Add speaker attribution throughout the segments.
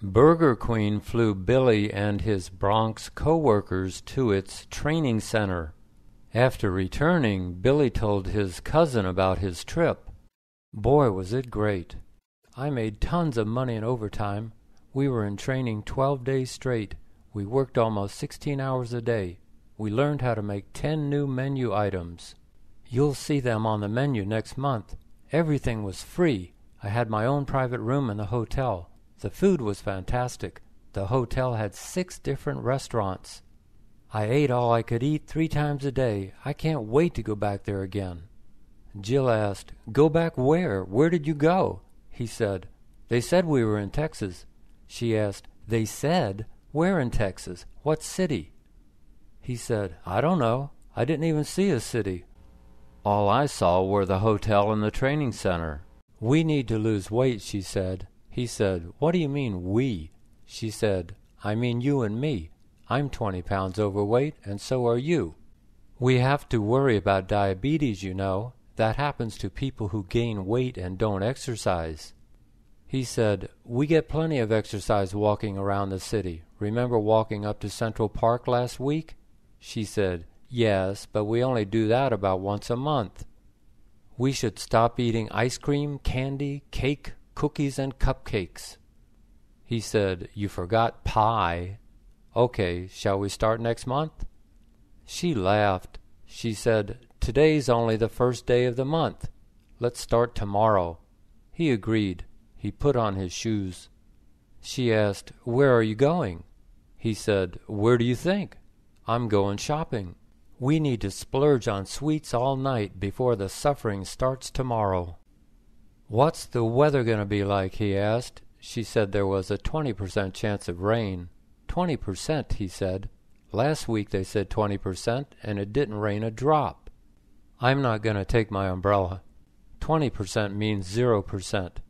Speaker 1: Burger Queen flew Billy and his Bronx co-workers to its training center. After returning, Billy told his cousin about his trip. Boy, was it great. I made tons of money in overtime. We were in training 12 days straight. We worked almost 16 hours a day. We learned how to make 10 new menu items. You'll see them on the menu next month. Everything was free. I had my own private room in the hotel. The food was fantastic. The hotel had 6 different restaurants. I ate all I could eat 3 times a day. I can't wait to go back there again. Jill asked, "Go back where? Where did you go?" He said, "They said we were in Texas." She asked, "They said? Where in Texas? What city?" He said, "I don't know. I didn't even see a city. All I saw were the hotel and the training center." "We need to lose weight," she said. He said, "What do you mean, we?" She said, "I mean you and me. I'm 20 pounds overweight, and so are you. We have to worry about diabetes, you know. That happens to people who gain weight and don't exercise." He said, "We get plenty of exercise walking around the city. Remember walking up to Central Park last week?" She said, "Yes, but we only do that about once a month." "We should stop eating ice cream, candy, cake, cookies, and cupcakes." He said, "You forgot pie." "Okay, shall we start next month?" She laughed. She said, "Today's only the first day of the month. Let's start tomorrow." He agreed. He put on his shoes. She asked, "Where are you going?" He said, "Where do you think? I'm going shopping. We need to splurge on sweets all night before the suffering starts tomorrow." "What's the weather going to be like?" he asked. She said there was a 20% chance of rain. 20%, he said. Last week they said 20%, and it didn't rain a drop. "I'm not going to take my umbrella. 20% means 0%.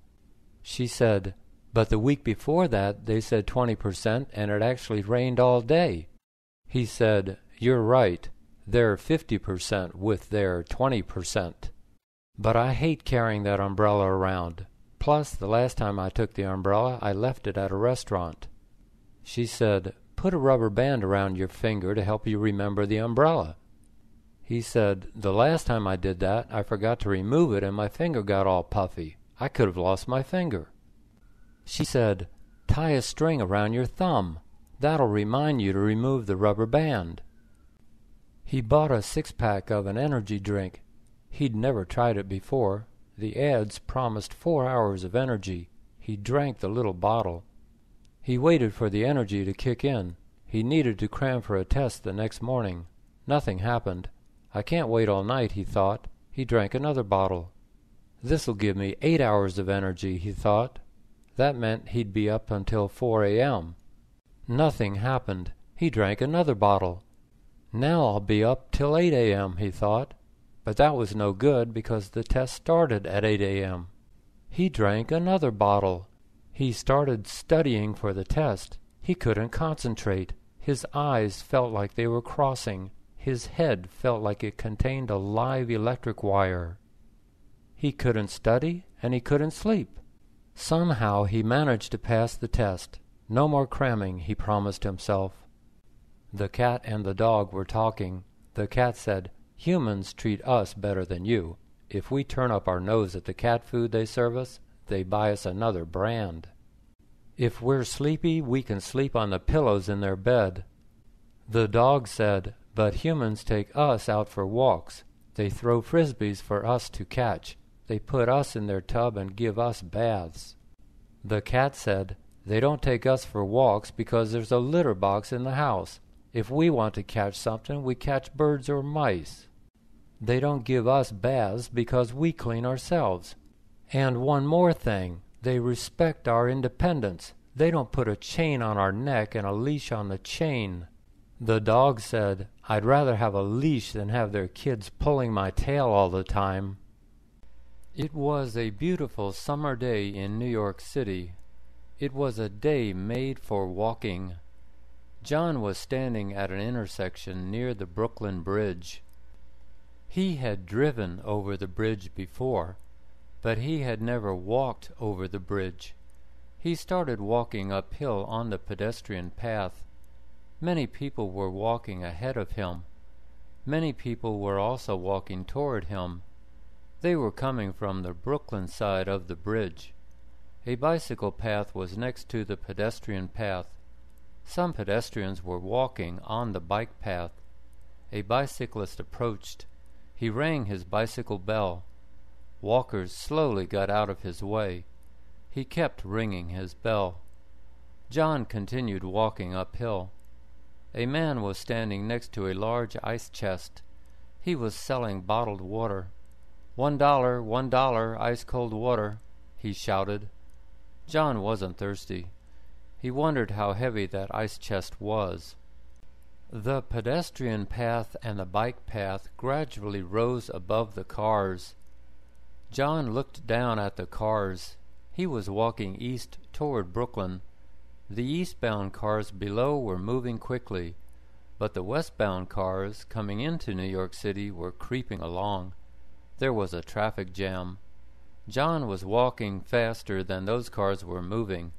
Speaker 1: She said, "But the week before that they said 20%, and it actually rained all day." He said, "You're right. They're 50% with their 20%. But I hate carrying that umbrella around. Plus, the last time I took the umbrella, I left it at a restaurant." She said, "Put a rubber band around your finger to help you remember the umbrella." He said, "The last time I did that, I forgot to remove it and my finger got all puffy. I could have lost my finger." She said, "Tie a string around your thumb. That'll remind you to remove the rubber band." He bought a 6-pack of an energy drink. He'd never tried it before. The ads promised 4 hours of energy. He drank the little bottle. He waited for the energy to kick in. He needed to cram for a test the next morning. Nothing happened. "I can't wait all night," he thought. He drank another bottle. "This'll give me 8 hours of energy," he thought. That meant he'd be up until 4 a.m. Nothing happened. He drank another bottle. "Now I'll be up till 8 a.m., he thought. But that was no good because the test started at 8 a.m. He drank another bottle. He started studying for the test. He couldn't concentrate. His eyes felt like they were crossing. His head felt like it contained a live electric wire. He couldn't study, and he couldn't sleep. Somehow he managed to pass the test. No more cramming, he promised himself. The cat and the dog were talking. The cat said, "Humans treat us better than you. If we turn up our nose at the cat food they serve us, they buy us another brand. If we're sleepy, we can sleep on the pillows in their bed." The dog said, "But humans take us out for walks. They throw frisbees for us to catch. They put us in their tub and give us baths." The cat said, "They don't take us for walks because there's a litter box in the house. If we want to catch something, we catch birds or mice. They don't give us baths because we clean ourselves. And one more thing, they respect our independence. They don't put a chain on our neck and a leash on the chain." The dog said, "I'd rather have a leash than have their kids pulling my tail all the time." It was a beautiful summer day in New York City. It was a day made for walking. John was standing at an intersection near the Brooklyn Bridge. He had driven over the bridge before, but he had never walked over the bridge. He started walking uphill on the pedestrian path. Many people were walking ahead of him. Many people were also walking toward him. They were coming from the Brooklyn side of the bridge. A bicycle path was next to the pedestrian path. Some pedestrians were walking on the bike path. A bicyclist approached. He rang his bicycle bell. Walkers slowly got out of his way. He kept ringing his bell. John continued walking uphill. A man was standing next to a large ice chest. He was selling bottled water. $1, $1, ice-cold water," he shouted. John wasn't thirsty. He wondered how heavy that ice chest was. The pedestrian path and the bike path gradually rose above the cars. John looked down at the cars. He was walking east toward Brooklyn. The eastbound cars below were moving quickly, but the westbound cars coming into New York City were creeping along. There was a traffic jam. John was walking faster than those cars were moving.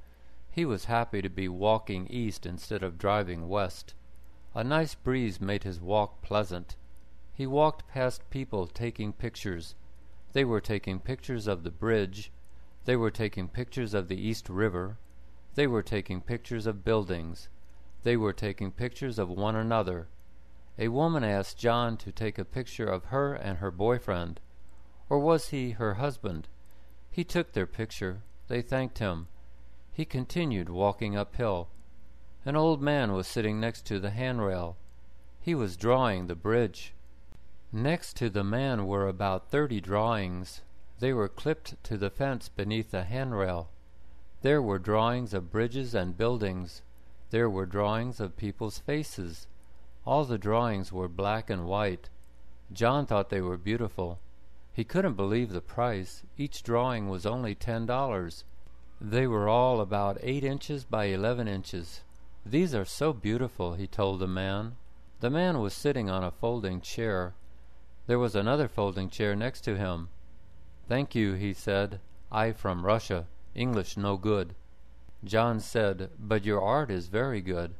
Speaker 1: He was happy to be walking east instead of driving west. A nice breeze made his walk pleasant. He walked past people taking pictures. They were taking pictures of the bridge. They were taking pictures of the East River. They were taking pictures of buildings. They were taking pictures of one another. A woman asked John to take a picture of her and her boyfriend. Or was he her husband? He took their picture. They thanked him. He continued walking uphill. An old man was sitting next to the handrail. He was drawing the bridge. Next to the man were about 30 drawings. They were clipped to the fence beneath the handrail. There were drawings of bridges and buildings. There were drawings of people's faces. All the drawings were black and white. John thought they were beautiful. He couldn't believe the price. Each drawing was only $10. They were all about 8 inches by 11 inches. "These are so beautiful," he told the man. The man was sitting on a folding chair. There was another folding chair next to him. "Thank you," he said. "I from Russia. English no good." John said, "But your art is very good."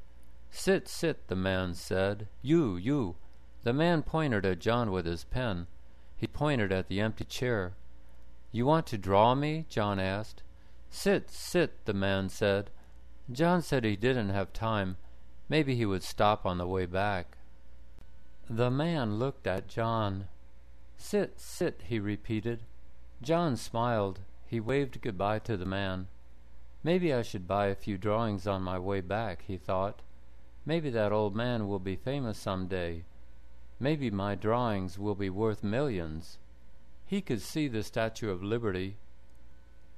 Speaker 1: "Sit, sit," the man said. You." The man pointed at John with his pen. He pointed at the empty chair. "You want to draw me?" John asked. "Sit, sit," the man said. John said he didn't have time. Maybe he would stop on the way back. The man looked at John. "Sit, sit," he repeated. John smiled. He waved goodbye to the man. "Maybe I should buy a few drawings on my way back," he thought. "Maybe that old man will be famous some day. Maybe my drawings will be worth millions." He could see the Statue of Liberty.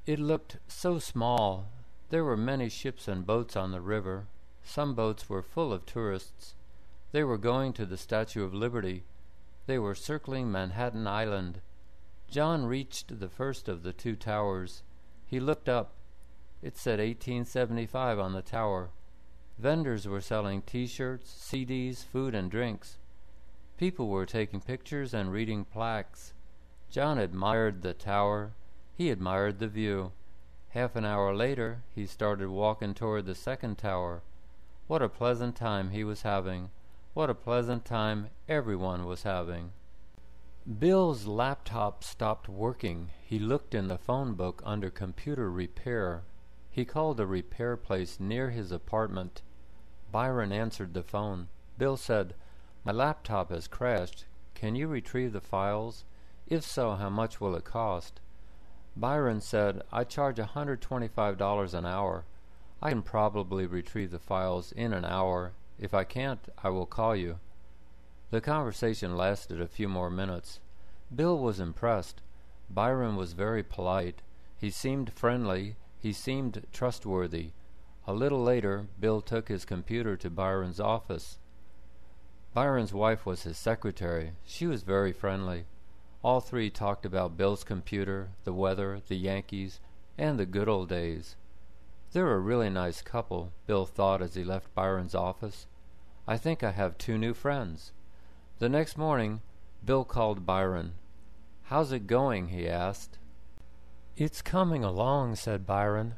Speaker 1: It looked so small. There were many ships and boats on the river. Some boats were full of tourists. They were going to the Statue of Liberty. They were circling Manhattan Island. John reached the first of the 2 towers. He looked up. It said 1875 on the tower. Vendors were selling T-shirts, CDs, food and drinks. People were taking pictures and reading plaques. John admired the tower. He admired the view. Half an hour later, he started walking toward the 2nd tower. What a pleasant time he was having. What a pleasant time everyone was having. Bill's laptop stopped working. He looked in the phone book under computer repair. He called a repair place near his apartment. Byron answered the phone. Bill said, "My laptop has crashed. Can you retrieve the files? If so, how much will it cost?" Byron said, "I charge $125 an hour. I can probably retrieve the files in an hour. If I can't, I will call you." The conversation lasted a few more minutes. Bill was impressed. Byron was very polite. He seemed friendly. He seemed trustworthy. A little later, Bill took his computer to Byron's office. Byron's wife was his secretary. She was very friendly. All 3 talked about Bill's computer, the weather, the Yankees, and the good old days. "They're a really nice couple," Bill thought as he left Byron's office. "I think I have 2 new friends." The next morning, Bill called Byron. "How's it going?" he asked. "It's coming along," said Byron.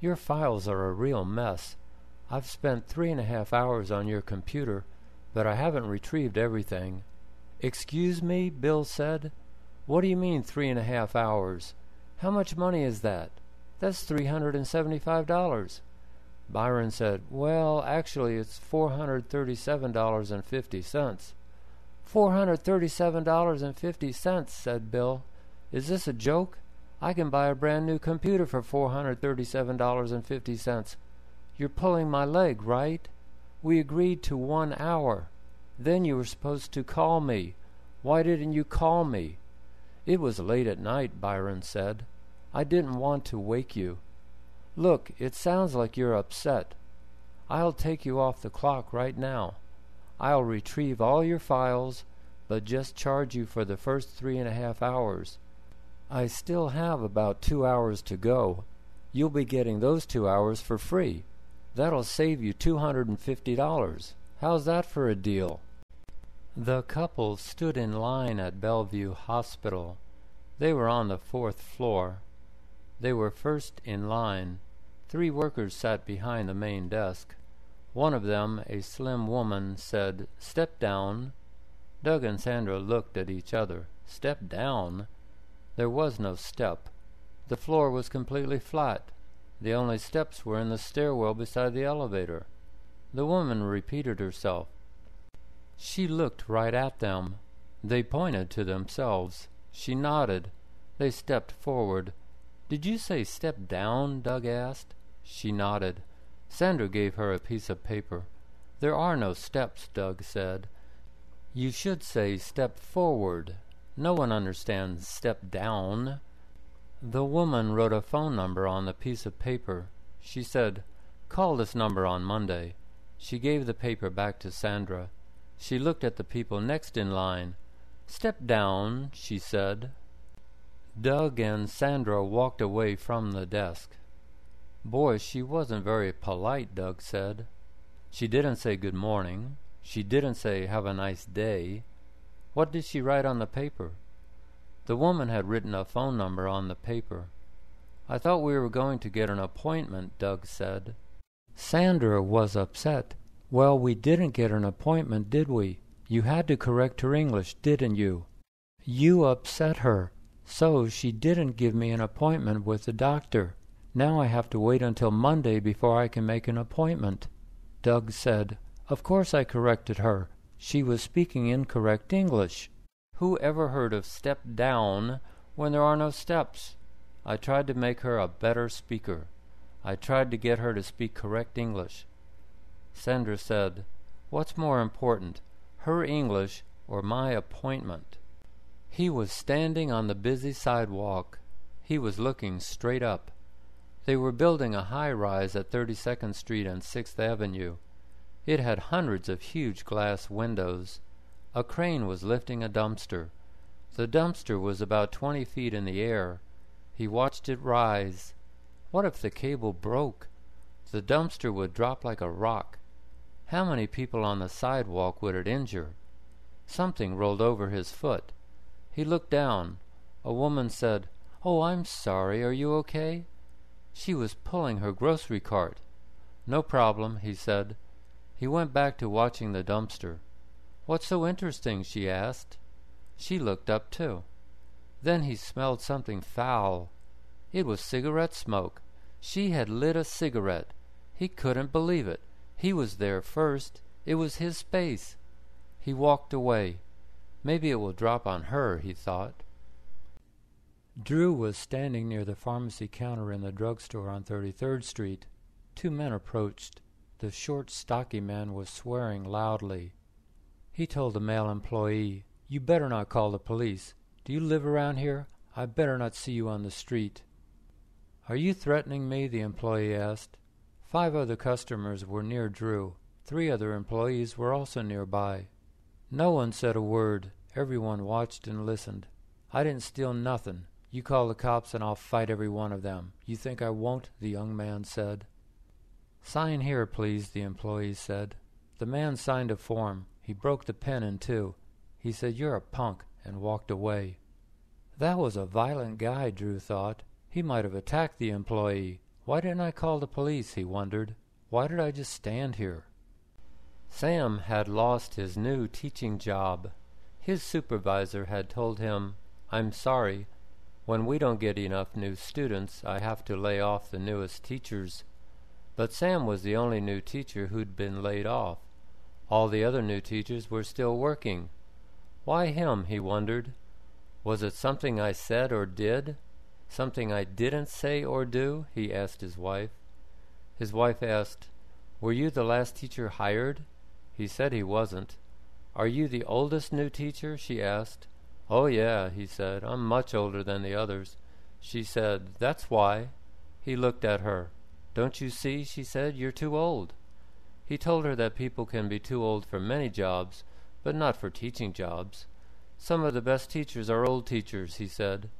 Speaker 1: Your files are a real mess. I've spent 3.5 hours on your computer, but I haven't retrieved everything." "Excuse me," Bill said. "What do you mean 3.5 hours? How much money is that?" "That's $375. Byron said, "Well, actually it's $437.50. $437.50, said Bill. "Is this a joke? I can buy a brand new computer for $437.50. You're pulling my leg, right? We agreed to 1 hour. Then you were supposed to call me. Why didn't you call me?" "It was late at night," Byron said. "I didn't want to wake you. Look, it sounds like you're upset. I'll take you off the clock right now. I'll retrieve all your files, but just charge you for the first 3.5 hours. I still have about 2 hours to go. You'll be getting those 2 hours for free. That'll save you $250. How's that for a deal?" The couple stood in line at Bellevue Hospital. They were on the 4th floor. They were first in line. 3 workers sat behind the main desk. One of them, a slim woman, said, "Step down." Doug and Sandra looked at each other. Step down? There was no step. The floor was completely flat. The only steps were in the stairwell beside the elevator. The woman repeated herself. She looked right at them. They pointed to themselves. She nodded. They stepped forward. "Did you say step down?" Doug asked. She nodded. Sandra gave her a piece of paper. "There are no steps," Doug said. "You should say step forward. No one understands step down." The woman wrote a phone number on the piece of paper. She said, "Call this number on Monday." She gave the paper back to Sandra. She looked at the people next in line. "Step down," she said. Doug and Sandra walked away from the desk. "Boy, she wasn't very polite," Doug said. "She didn't say good morning. She didn't say have a nice day. What did she write on the paper?" The woman had written a phone number on the paper. "I thought we were going to get an appointment," Doug said. Sandra was upset. "Well, we didn't get an appointment, did we? You had to correct her English, didn't you? You upset her. So she didn't give me an appointment with the doctor. Now I have to wait until Monday before I can make an appointment." Doug said, "Of course I corrected her. She was speaking incorrect English. Who ever heard of step down when there are no steps? I tried to make her a better speaker. I tried to get her to speak correct English." Sandra said, "What's more important, her English or my appointment?" He was standing on the busy sidewalk. He was looking straight up. They were building a high-rise at 32nd Street and 6th Avenue. It had hundreds of huge glass windows. A crane was lifting a dumpster. The dumpster was about 20 feet in the air. He watched it rise. What if the cable broke? The dumpster would drop like a rock. How many people on the sidewalk would it injure? Something rolled over his foot. He looked down. A woman said, "Oh, I'm sorry. Are you okay?" She was pulling her grocery cart. "No problem," he said. He went back to watching the dumpster. "What's so interesting?" she asked. She looked up too. Then he smelled something foul. It was cigarette smoke. She had lit a cigarette. He couldn't believe it. He was there first. It was his space. He walked away. Maybe it will drop on her, he thought. Drew was standing near the pharmacy counter in the drugstore on 33rd Street. 2 men approached. The short, stocky man was swearing loudly. He told the male employee, "You better not call the police. Do you live around here? I better not see you on the street." "Are you threatening me?" the employee asked. 5 other customers were near Drew. 3 other employees were also nearby. No one said a word. Everyone watched and listened. "I didn't steal nothing. You call the cops and I'll fight every one of them. You think I won't?" the young man said. "Sign here, please," the employee said. The man signed a form. He broke the pen in 2. He said, "You're a punk," and walked away. That was a violent guy, Drew thought. He might have attacked the employee. Why didn't I call the police, he wondered. Why did I just stand here? Sam had lost his new teaching job. His supervisor had told him, "I'm sorry. When we don't get enough new students, I have to lay off the newest teachers." But Sam was the only new teacher who'd been laid off. All the other new teachers were still working. Why him, he wondered. Was it something I said or did? Something I didn't say or do? He asked his wife. His wife asked, "Were you the last teacher hired?" He said he wasn't. "Are you the oldest new teacher?" she asked. "Oh, yeah," he said. "I'm much older than the others." She said, "That's why." He looked at her. "Don't you see?" she said. "You're too old." He told her that people can be too old for many jobs, but not for teaching jobs. "Some of the best teachers are old teachers," he said.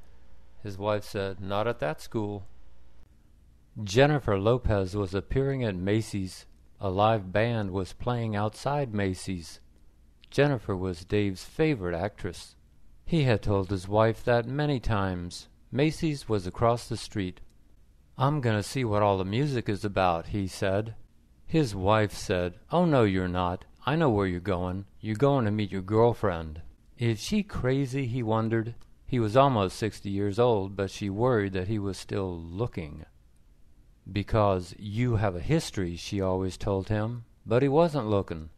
Speaker 1: His wife said, "Not at that school." Jennifer Lopez was appearing at Macy's. A live band was playing outside Macy's. Jennifer was Dave's favorite actress. He had told his wife that many times. Macy's was across the street. "I'm going to see what all the music is about," he said. His wife said, "Oh, no, you're not. I know where you're going. You're going to meet your girlfriend." Is she crazy, he wondered. He was almost 60 years old, but she worried that he was still looking. "Because you have a history," she always told him, but he wasn't looking.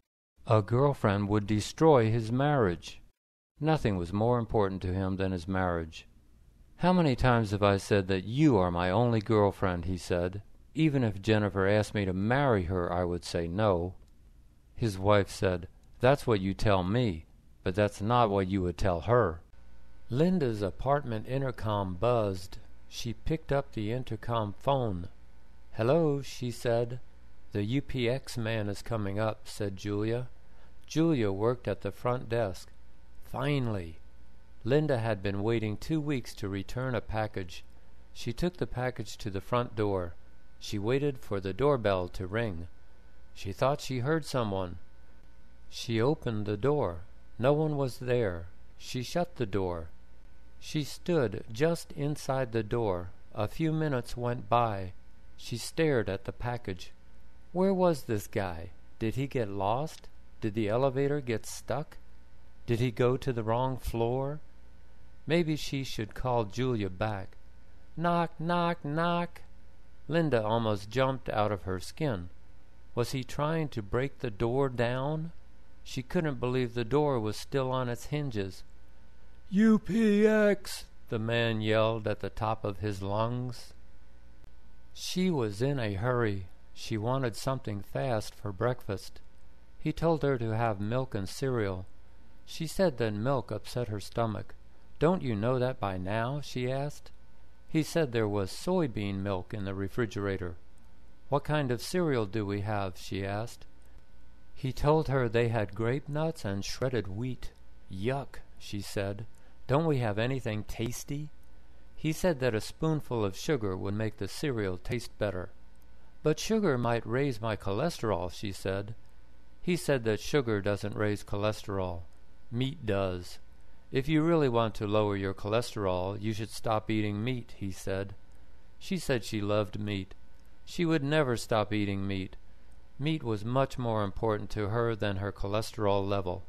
Speaker 1: A girlfriend would destroy his marriage. Nothing was more important to him than his marriage. "How many times have I said that you are my only girlfriend?" he said. "Even if Jennifer asked me to marry her, I would say no." His wife said, "That's what you tell me, but that's not what you would tell her." Linda's apartment intercom buzzed. She picked up the intercom phone. "Hello," she said. "The UPX man is coming up," said Julia. Julia worked at the front desk. Finally! Linda had been waiting 2 weeks to return a package. She took the package to the front door. She waited for the doorbell to ring. She thought she heard someone. She opened the door. No one was there. She shut the door. She stood just inside the door. A few minutes went by. She stared at the package. Where was this guy? Did he get lost? Did the elevator get stuck? Did he go to the wrong floor? Maybe she should call Julia back. Knock, knock, knock. Linda almost jumped out of her skin. Was he trying to break the door down? She couldn't believe the door was still on its hinges. "UPX!" the man yelled at the top of his lungs. She was in a hurry. She wanted something fast for breakfast. He told her to have milk and cereal. She said that milk upset her stomach. "Don't you know that by now?" she asked. He said there was soybean milk in the refrigerator. "What kind of cereal do we have?" she asked. He told her they had grape nuts and shredded wheat. "Yuck," she said. "Don't we have anything tasty?" He said that a spoonful of sugar would make the cereal taste better. "But sugar might raise my cholesterol," she said. He said that sugar doesn't raise cholesterol. Meat does. "If you really want to lower your cholesterol, you should stop eating meat," he said. She said she loved meat. She would never stop eating meat. Meat was much more important to her than her cholesterol level.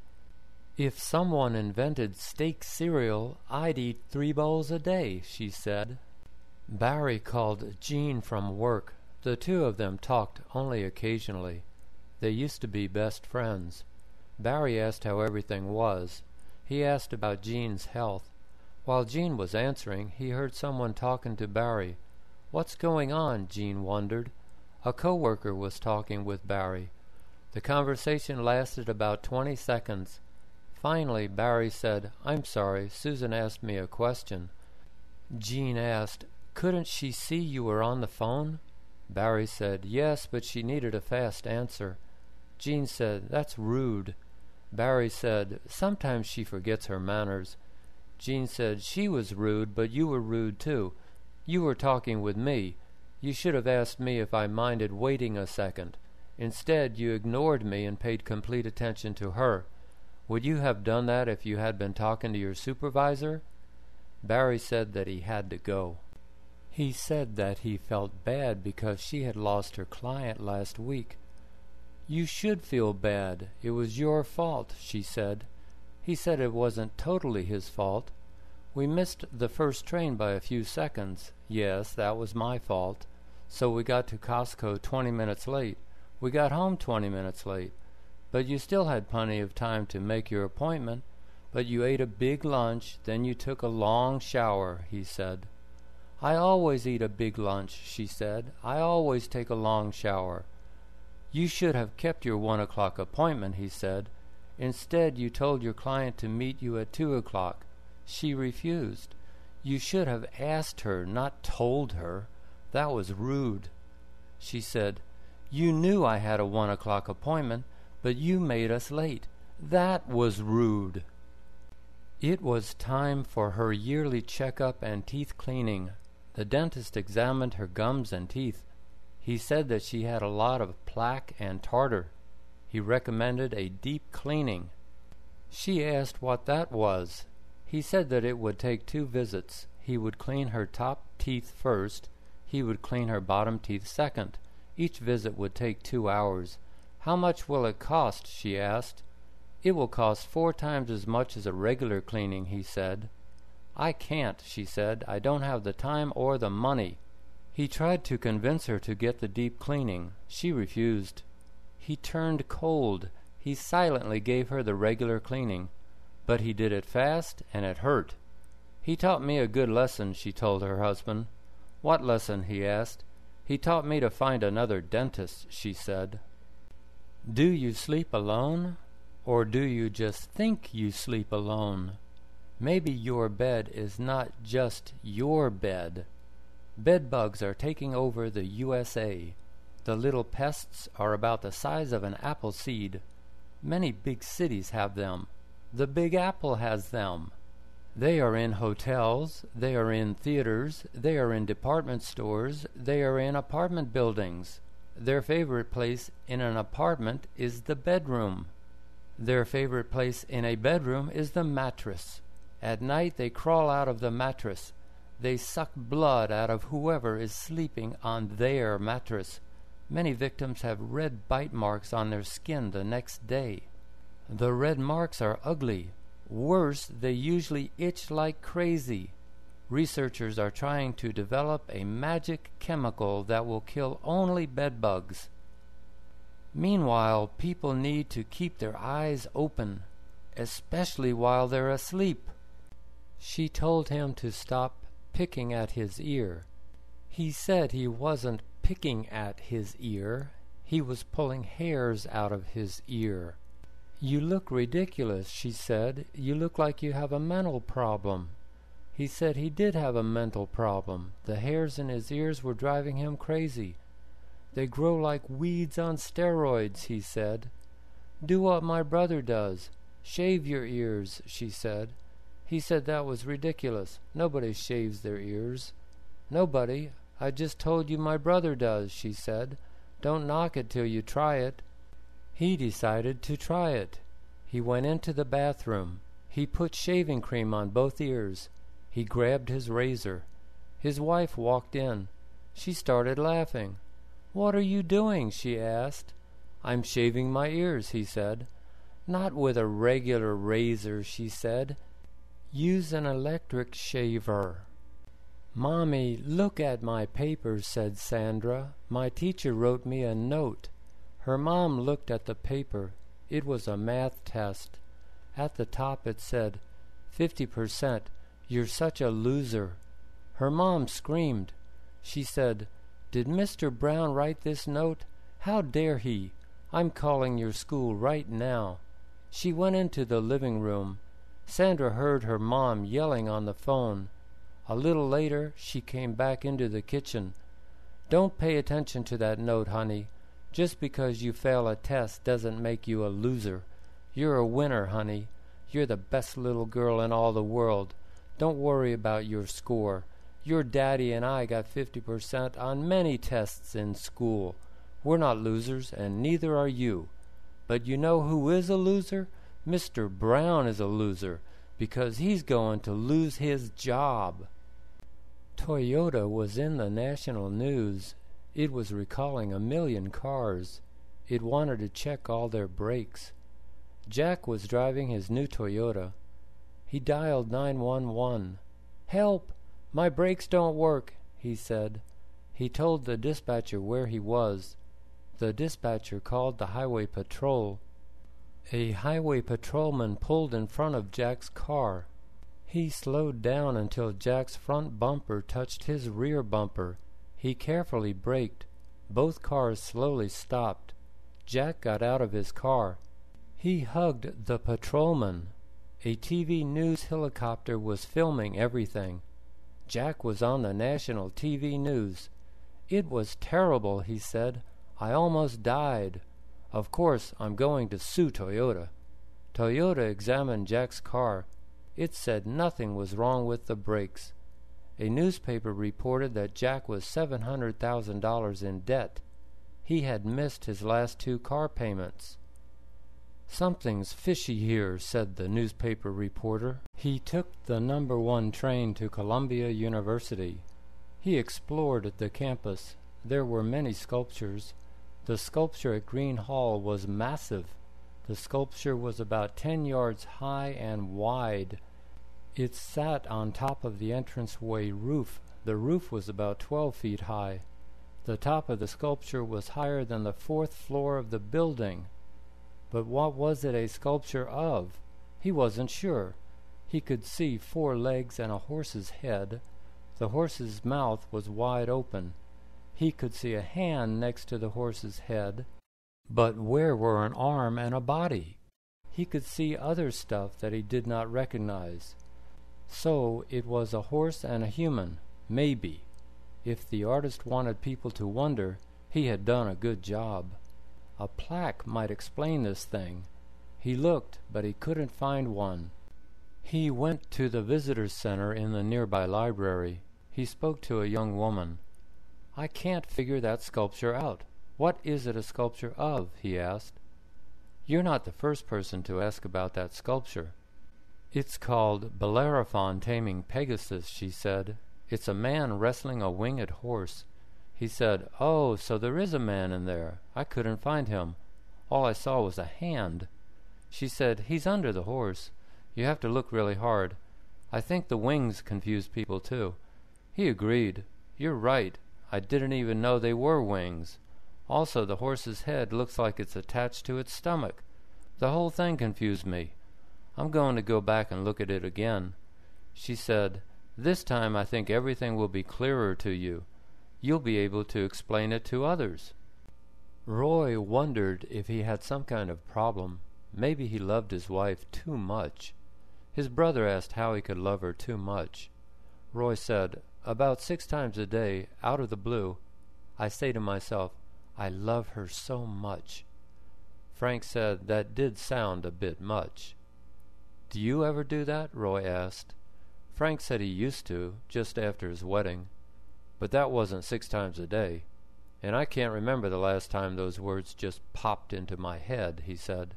Speaker 1: "If someone invented steak cereal, I'd eat 3 bowls a day," she said. Barry called Jean from work. The two of them talked only occasionally. They used to be best friends. Barry asked how everything was. He asked about Jean's health. While Jean was answering, he heard someone talking to Barry. "What's going on?" Jean wondered. A co-worker was talking with Barry. The conversation lasted about 20 seconds. Finally, Barry said, "I'm sorry, Susan asked me a question." Jean asked, "Couldn't she see you were on the phone?" Barry said, "Yes, but she needed a fast answer." Jean said, "That's rude." Barry said, "Sometimes she forgets her manners." Jean said, "She was rude, but you were rude too. You were talking with me. You should have asked me if I minded waiting a second. Instead, you ignored me and paid complete attention to her. Would you have done that if you had been talking to your supervisor?" Barry said that he had to go. He said that he felt bad because she had lost her client last week. "You should feel bad. It was your fault," she said. He said it wasn't totally his fault. "We missed the first train by a few seconds. Yes, that was my fault. So we got to Costco 20 minutes late. We got home 20 minutes late. But you still had plenty of time to make your appointment. But you ate a big lunch, then you took a long shower," he said. "I always eat a big lunch," she said. "I always take a long shower." "You should have kept your 1 o'clock appointment," he said. "Instead, you told your client to meet you at 2 o'clock. She refused. You should have asked her, not told her. That was rude." She said, "You knew I had a 1 o'clock appointment, but you made us late. That was rude." It was time for her yearly checkup and teeth cleaning. The dentist examined her gums and teeth. He said that she had a lot of plaque and tartar. He recommended a deep cleaning. She asked what that was. He said that it would take 2 visits. He would clean her top teeth first. He would clean her bottom teeth second. Each visit would take 2 hours. "How much will it cost?" she asked. "It will cost 4 times as much as a regular cleaning," he said. "I can't," she said. "I don't have the time or the money." He tried to convince her to get the deep cleaning. She refused. He turned cold. He silently gave her the regular cleaning. But he did it fast, and it hurt. "He taught me a good lesson," she told her husband. "What lesson?" he asked. "He taught me to find another dentist," she said. Do you sleep alone? Or do you just think you sleep alone? Maybe your bed is not just your bed. Bed bugs are taking over the USA. The little pests are about the size of an apple seed. Many big cities have them. The Big Apple has them. They are in hotels, they are in theaters, they are in department stores, they are in apartment buildings. Their favorite place in an apartment is the bedroom. Their favorite place in a bedroom is the mattress. At night they crawl out of the mattress. They suck blood out of whoever is sleeping on their mattress. Many victims have red bite marks on their skin the next day. The red marks are ugly. Worse, they usually itch like crazy. Researchers are trying to develop a magic chemical that will kill only bed bugs. Meanwhile, people need to keep their eyes open, especially while they're asleep. She told him to stop picking at his ear. He said he wasn't picking at his ear. He was pulling hairs out of his ear. "You look ridiculous," she said. "You look like you have a mental problem." He said he did have a mental problem. The hairs in his ears were driving him crazy. "They grow like weeds on steroids," he said. "Do what my brother does. Shave your ears," she said. He said that was ridiculous. Nobody shaves their ears. "Nobody. I just told you my brother does," she said. "Don't knock it till you try it." He decided to try it. He went into the bathroom. He put shaving cream on both ears. He grabbed his razor. His wife walked in. She started laughing. "What are you doing?" she asked. "I'm shaving my ears," he said. "Not with a regular razor," she said. "Use an electric shaver." "Mommy, look at my papers," said Sandra. "My teacher wrote me a note." Her mom looked at the paper. It was a math test. At the top it said, 50%, you're such a loser. Her mom screamed. She said, "Did Mr. Brown write this note? How dare he? I'm calling your school right now." She went into the living room. Sandra heard her mom yelling on the phone. A little later, she came back into the kitchen. "Don't pay attention to that note, honey. Just because you fail a test doesn't make you a loser. You're a winner, honey. You're the best little girl in all the world. Don't worry about your score. Your daddy and I got 50% on many tests in school. We're not losers, and neither are you. But you know who is a loser? Mr. Brown is a loser, because he's going to lose his job." Toyota was in the national news. It was recalling 1 million cars. It wanted to check all their brakes. Jack was driving his new Toyota. He dialed 911. "Help! My brakes don't work," he said. He told the dispatcher where he was. The dispatcher called the highway patrol. A highway patrolman pulled in front of Jack's car. He slowed down until Jack's front bumper touched his rear bumper. He carefully braked. Both cars slowly stopped. Jack got out of his car. He hugged the patrolman. A TV news helicopter was filming everything. Jack was on the national TV news. "It was terrible," he said. "I almost died. Of course, I'm going to sue Toyota." Toyota examined Jack's car. It said nothing was wrong with the brakes. A newspaper reported that Jack was $700,000 in debt. He had missed his last 2 car payments. "Something's fishy here," said the newspaper reporter. He took the number 1 train to Columbia University. He explored the campus. There were many sculptures. The sculpture at Green Hall was massive. The sculpture was about 10 yards high and wide. It sat on top of the entranceway roof. The roof was about 12 feet high. The top of the sculpture was higher than the 4th floor of the building. But what was it a sculpture of? He wasn't sure. He could see 4 legs and a horse's head. The horse's mouth was wide open. He could see a hand next to the horse's head. But where were an arm and a body? He could see other stuff that he did not recognize. So it was a horse and a human, maybe. If the artist wanted people to wonder, he had done a good job. A plaque might explain this thing. He looked, but he couldn't find one. He went to the visitors' center in the nearby library. He spoke to a young woman. "I can't figure that sculpture out. What is it a sculpture of?" he asked. "You're not the first person to ask about that sculpture." "It's called Bellerophon Taming Pegasus," she said. "It's a man wrestling a winged horse." He said, "Oh, so there is a man in there. I couldn't find him. All I saw was a hand." She said, "He's under the horse. You have to look really hard. I think the wings confuse people too." He agreed. "You're right. I didn't even know they were wings. Also, the horse's head looks like it's attached to its stomach. The whole thing confused me. I'm going to go back and look at it again." She said, "This time I think everything will be clearer to you. You'll be able to explain it to others." Roy wondered if he had some kind of problem. Maybe he loved his wife too much. His brother asked how he could love her too much. Roy said, "About 6 times a day, out of the blue, I say to myself, I love her so much." Frank said that did sound a bit much. "Do you ever do that?" Roy asked. Frank said he used to, just after his wedding. "But that wasn't 6 times a day. And I can't remember the last time those words just popped into my head," he said.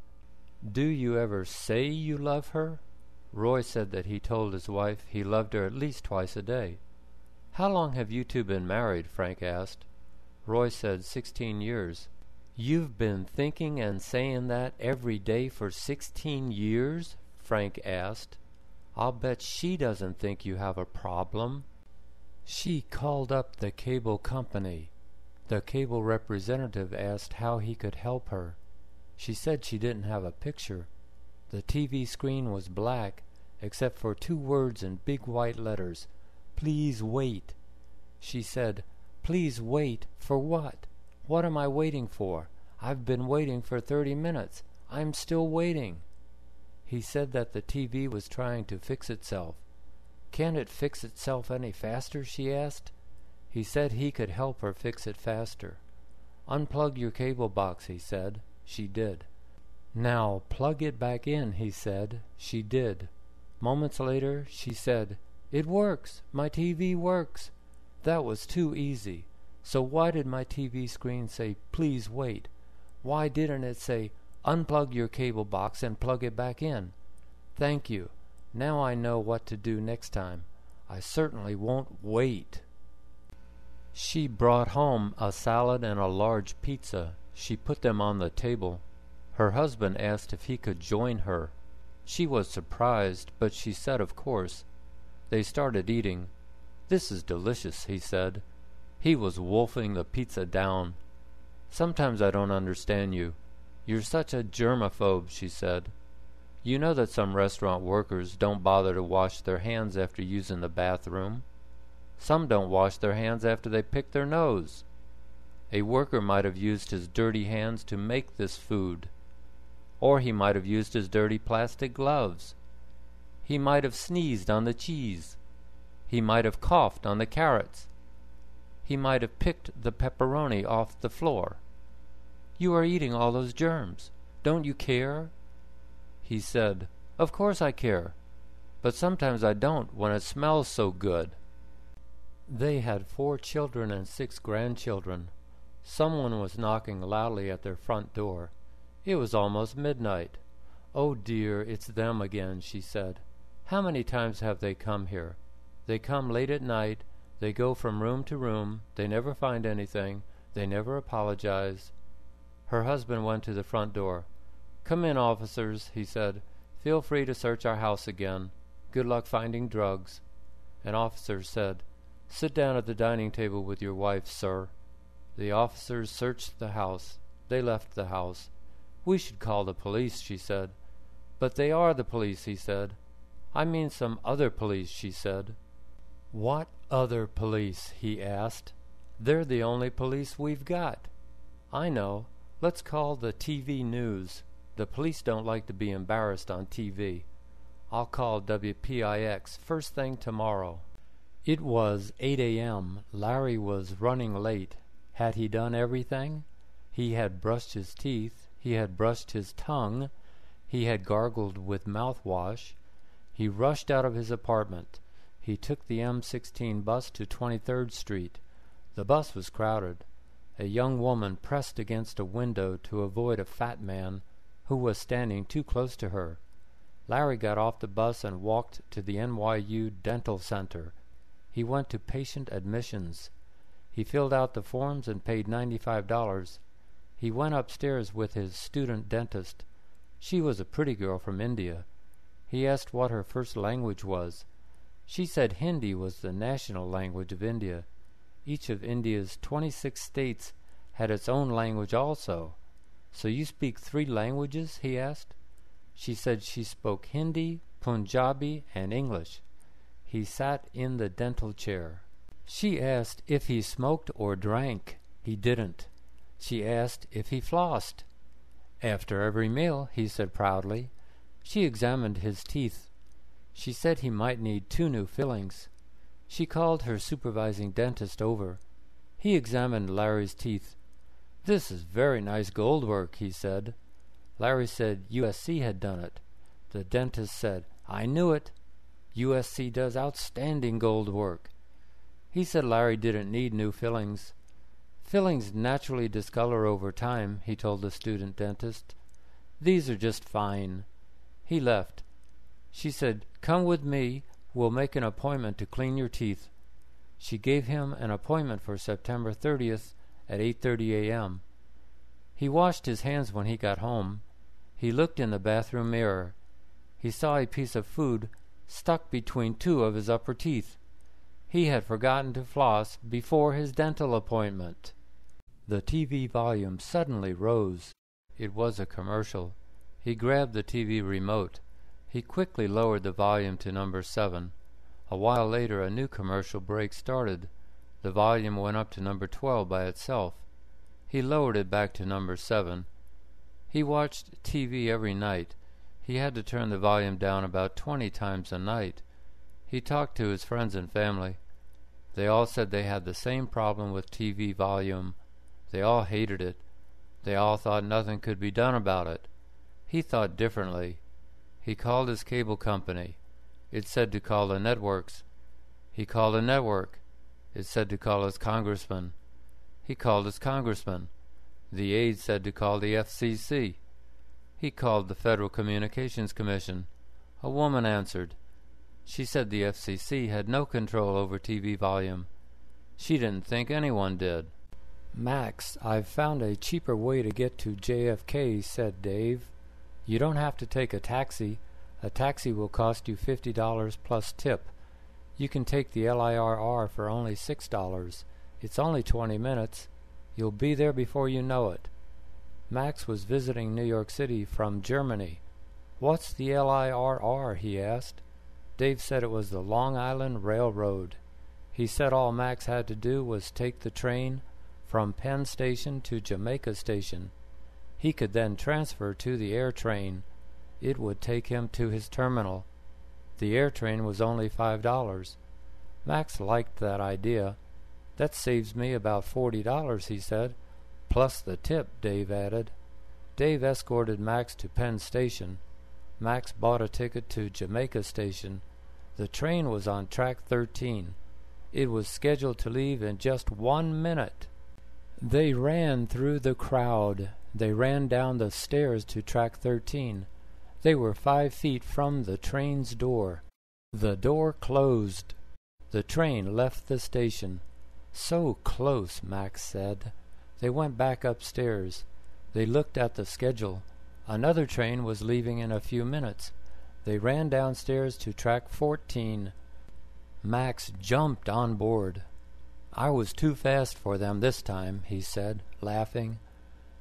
Speaker 1: "Do you ever say you love her?" Roy said that he told his wife he loved her at least twice a day. "How long have you 2 been married?" Frank asked. Roy said 16 years. "You've been thinking and saying that every day for 16 years?" Frank asked. "I'll bet she doesn't think you have a problem." She called up the cable company. The cable representative asked how he could help her. She said she didn't have a picture. The TV screen was black, except for 2 words in big white letters, "Please wait." She said, "Please wait for what? What am I waiting for? I've been waiting for 30 minutes. I'm still waiting." He said that the TV was trying to fix itself. "Can't it fix itself any faster?" she asked. He said he could help her fix it faster. "Unplug your cable box," he said. She did. "Now plug it back in," he said. She did. Moments later, she said, "It works! My TV works!" That was too easy. So why did my TV screen say, "Please wait"? Why didn't it say, "Unplug your cable box and plug it back in"? Thank you. Now I know what to do next time. I certainly won't wait." She brought home a salad and a large pizza. She put them on the table. Her husband asked if he could join her. She was surprised, but she said of course. They started eating. "This is delicious," he said. He was wolfing the pizza down. "Sometimes I don't understand you. You're such a germaphobe," she said. "You know that some restaurant workers don't bother to wash their hands after using the bathroom. Some don't wash their hands after they pick their nose. A worker might have used his dirty hands to make this food. Or he might have used his dirty plastic gloves. He might have sneezed on the cheese. He might have coughed on the carrots. He might have picked the pepperoni off the floor. You are eating all those germs. Don't you care?" He said, "Of course I care. But sometimes I don't when it smells so good." They had 4 children and 6 grandchildren. Someone was knocking loudly at their front door. It was almost midnight. "Oh dear, it's them again," she said. "How many times have they come here? They come late at night. They go from room to room. They never find anything. They never apologize." Her husband went to the front door. "Come in, officers," he said. "Feel free to search our house again. Good luck finding drugs." An officer said, "Sit down at the dining table with your wife, sir." The officers searched the house. They left the house. "We should call the police," she said. "But they are the police," he said. "I mean some other police," she said. "What other police?" he asked. "They're the only police we've got." "I know. Let's call the TV news. The police don't like to be embarrassed on TV. I'll call WPIX first thing tomorrow." It was 8 a.m. Larry was running late. Had he done everything? He had brushed his teeth. He had brushed his tongue. He had gargled with mouthwash. He rushed out of his apartment. He took the M16 bus to 23rd Street. The bus was crowded. A young woman pressed against a window to avoid a fat man who was standing too close to her. Larry got off the bus and walked to the NYU Dental Center. He went to patient admissions. He filled out the forms and paid $95. He went upstairs with his student dentist. She was a pretty girl from India. He asked what her first language was. She said Hindi was the national language of India. Each of India's 26 states had its own language also. "So you speak 3 languages?" he asked. She said she spoke Hindi, Punjabi, and English. He sat in the dental chair. She asked if he smoked or drank. He didn't. She asked if he flossed. "After every meal," he said proudly. She examined his teeth. She said he might need 2 new fillings. She called her supervising dentist over. He examined Larry's teeth. "This is very nice gold work," he said. Larry said USC had done it. The dentist said, "I knew it. USC does outstanding gold work." He said Larry didn't need new fillings. "Fillings naturally discolor over time," he told the student dentist. "These are just fine." He left. She said, "Come with me. We'll make an appointment to clean your teeth." She gave him an appointment for September 30th at 8:30 a.m. He washed his hands when he got home. He looked in the bathroom mirror. He saw a piece of food stuck between 2 of his upper teeth. He had forgotten to floss before his dental appointment. The TV volume suddenly rose. It was a commercial. He grabbed the TV remote. He quickly lowered the volume to number 7. A while later, a new commercial break started. The volume went up to number 12 by itself. He lowered it back to number 7. He watched TV every night. He had to turn the volume down about 20 times a night. He talked to his friends and family. They all said they had the same problem with TV volume. They all hated it. They all thought nothing could be done about it. He thought differently. He called his cable company. It said to call the networks. He called a network. It said to call his congressman. He called his congressman. The aide said to call the FCC. He called the Federal Communications Commission. A woman answered. She said the FCC had no control over TV volume. She didn't think anyone did. "Max, I've found a cheaper way to get to JFK," said Dave. "You don't have to take a taxi. A taxi will cost you $50 plus tip. You can take the LIRR for only $6. It's only 20 minutes. You'll be there before you know it." Max was visiting New York City from Germany. "What's the LIRR?" he asked. Dave said it was the Long Island Railroad. He said all Max had to do was take the train from Penn Station to Jamaica Station. He could then transfer to the air train. It would take him to his terminal. The air train was only $5. Max liked that idea. "That saves me about $40, he said. "Plus the tip," Dave added. Dave escorted Max to Penn Station. Max bought a ticket to Jamaica Station. The train was on track 13. It was scheduled to leave in just 1 minute. They ran through the crowd. They ran down the stairs to track 13. They were 5 feet from the train's door. The door closed. The train left the station. "So close," Max said. They went back upstairs. They looked at the schedule. Another train was leaving in a few minutes. They ran downstairs to track 14. Max jumped on board. "I was too fast for them this time," he said, laughing.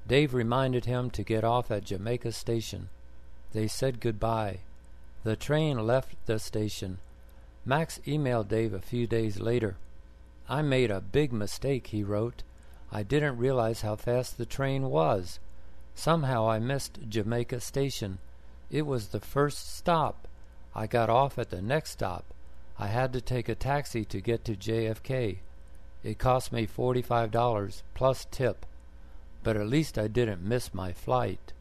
Speaker 1: Dave reminded him to get off at Jamaica Station. They said goodbye. The train left the station. Max emailed Dave a few days later. "I made a big mistake," he wrote. "I didn't realize how fast the train was. Somehow I missed Jamaica Station. It was the first stop. I got off at the next stop. I had to take a taxi to get to JFK. It cost me $45 plus tip. But at least I didn't miss my flight."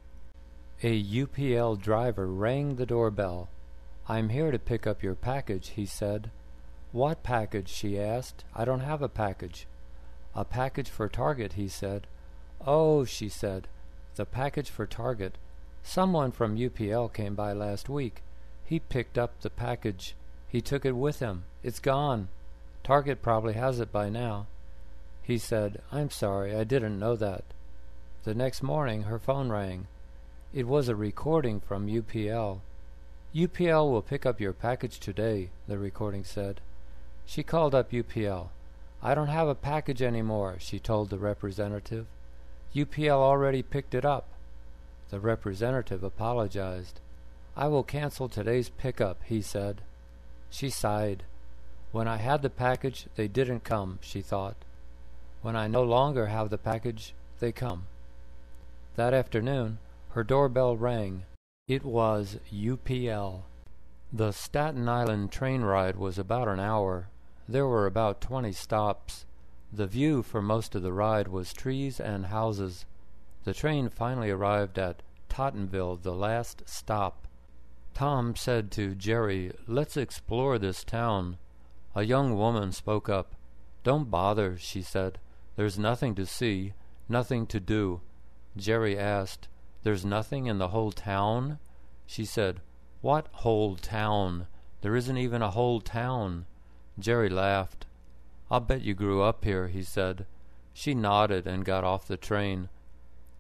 Speaker 1: A UPL driver rang the doorbell. "I'm here to pick up your package," he said. "What package?" she asked. "I don't have a package." "A package for Target," he said. "Oh," she said, "the package for Target. Someone from UPL came by last week. He picked up the package. He took it with him. It's gone. Target probably has it by now." He said, "I'm sorry, I didn't know that." The next morning her phone rang. It was a recording from UPL. "UPL will pick up your package today," the recording said. She called up UPL. "I don't have a package anymore," she told the representative. "UPL already picked it up." The representative apologized. "I will cancel today's pickup," he said. She sighed. "When I had the package, they didn't come," she thought. "When I no longer have the package, they come." That afternoon, her doorbell rang. It was UPL. The Staten Island train ride was about an hour. There were about 20 stops. The view for most of the ride was trees and houses. The train finally arrived at Tottenville, the last stop. Tom said to Jerry, "Let's explore this town." A young woman spoke up. "Don't bother," she said. "There's nothing to see, nothing to do." Jerry asked, "There's nothing in the whole town?" She said, "What whole town? There isn't even a whole town." Jerry laughed. "I'll bet you grew up here," he said. She nodded and got off the train.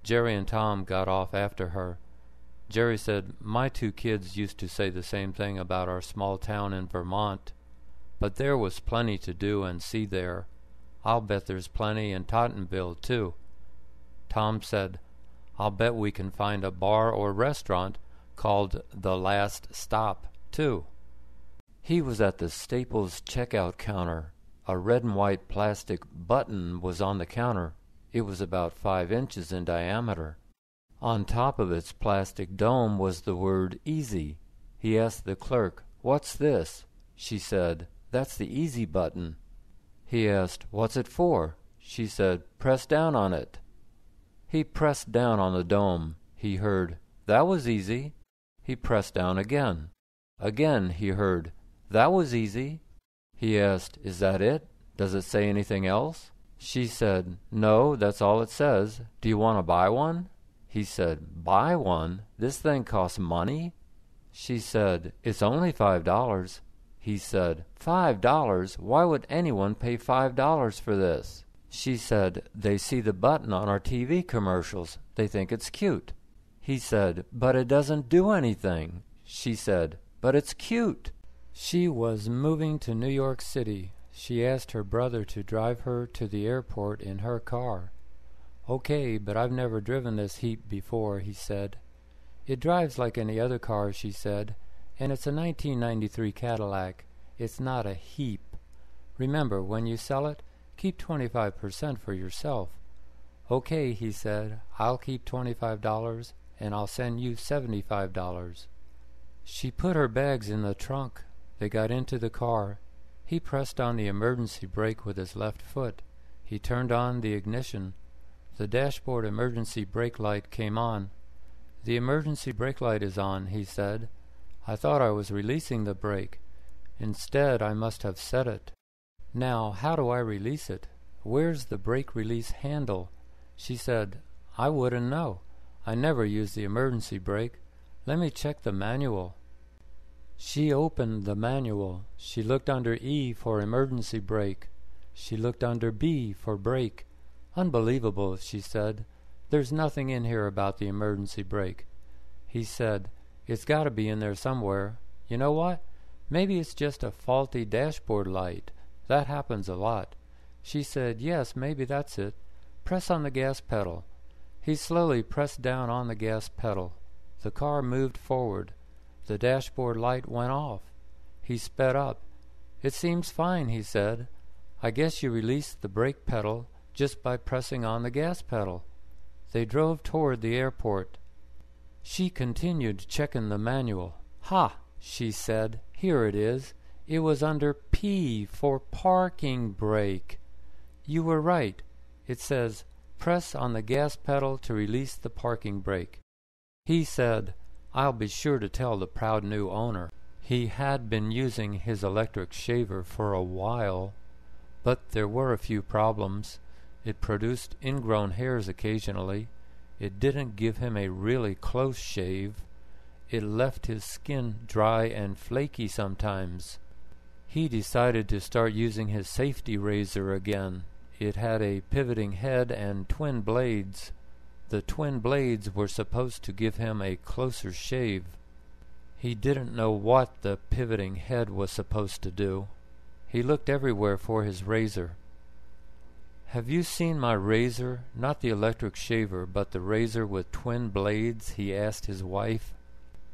Speaker 1: Jerry and Tom got off after her. Jerry said, "My 2 kids used to say the same thing about our small town in Vermont. But there was plenty to do and see there. I'll bet there's plenty in Tottenville, too." Tom said, "I'll bet we can find a bar or restaurant called The Last Stop, too." He was at the Staples checkout counter. A red and white plastic button was on the counter. It was about 5 inches in diameter. On top of its plastic dome was the word Easy. He asked the clerk, "What's this?" She said, "That's the Easy button." He asked, "What's it for?" She said, "Press down on it." He pressed down on the dome. He heard, "That was easy." He pressed down again. Again he heard, "That was easy." He asked, "Is that it? Does it say anything else?" She said, "No, that's all it says. Do you want to buy one?" He said, "Buy one? This thing costs money?" She said, "It's only $5. He said, $5? Why would anyone pay $5 for this? She said, they see the button on our TV commercials. They think it's cute. He said, but it doesn't do anything. She said, but it's cute. She was moving to New York City. She asked her brother to drive her to the airport in her car. Okay, but I've never driven this heap before, he said. It drives like any other car, she said, and it's a 1993 Cadillac. It's not a heap. Remember, when you sell it, keep 25% for yourself. Okay, he said, I'll keep $25 and I'll send you $75. She put her bags in the trunk. They got into the car. He pressed on the emergency brake with his left foot. He turned on the ignition. The dashboard emergency brake light came on. The emergency brake light is on, he said. I thought I was releasing the brake. Instead, I must have set it. Now, how do I release it? Where's the brake release handle? She said, I wouldn't know. I never use the emergency brake. Let me check the manual. She opened the manual. She looked under E for emergency brake. She looked under B for brake. Unbelievable, she said. There's nothing in here about the emergency brake. He said, it's got to be in there somewhere. You know what? Maybe it's just a faulty dashboard light. That happens a lot. She said, yes, maybe that's it. Press on the gas pedal. He slowly pressed down on the gas pedal. The car moved forward. The dashboard light went off. He sped up. It seems fine, he said. I guess you released the brake pedal just by pressing on the gas pedal. They drove toward the airport. She continued checking the manual. Ha, she said, here it is. It was under P for parking brake. You were right. It says, press on the gas pedal to release the parking brake. He said, I'll be sure to tell the proud new owner. He had been using his electric shaver for a while, but there were a few problems. It produced ingrown hairs occasionally. It didn't give him a really close shave. It left his skin dry and flaky sometimes. He decided to start using his safety razor again. It had a pivoting head and twin blades. The twin blades were supposed to give him a closer shave. He didn't know what the pivoting head was supposed to do. He looked everywhere for his razor. Have you seen my razor? Not the electric shaver, but the razor with twin blades, he asked his wife.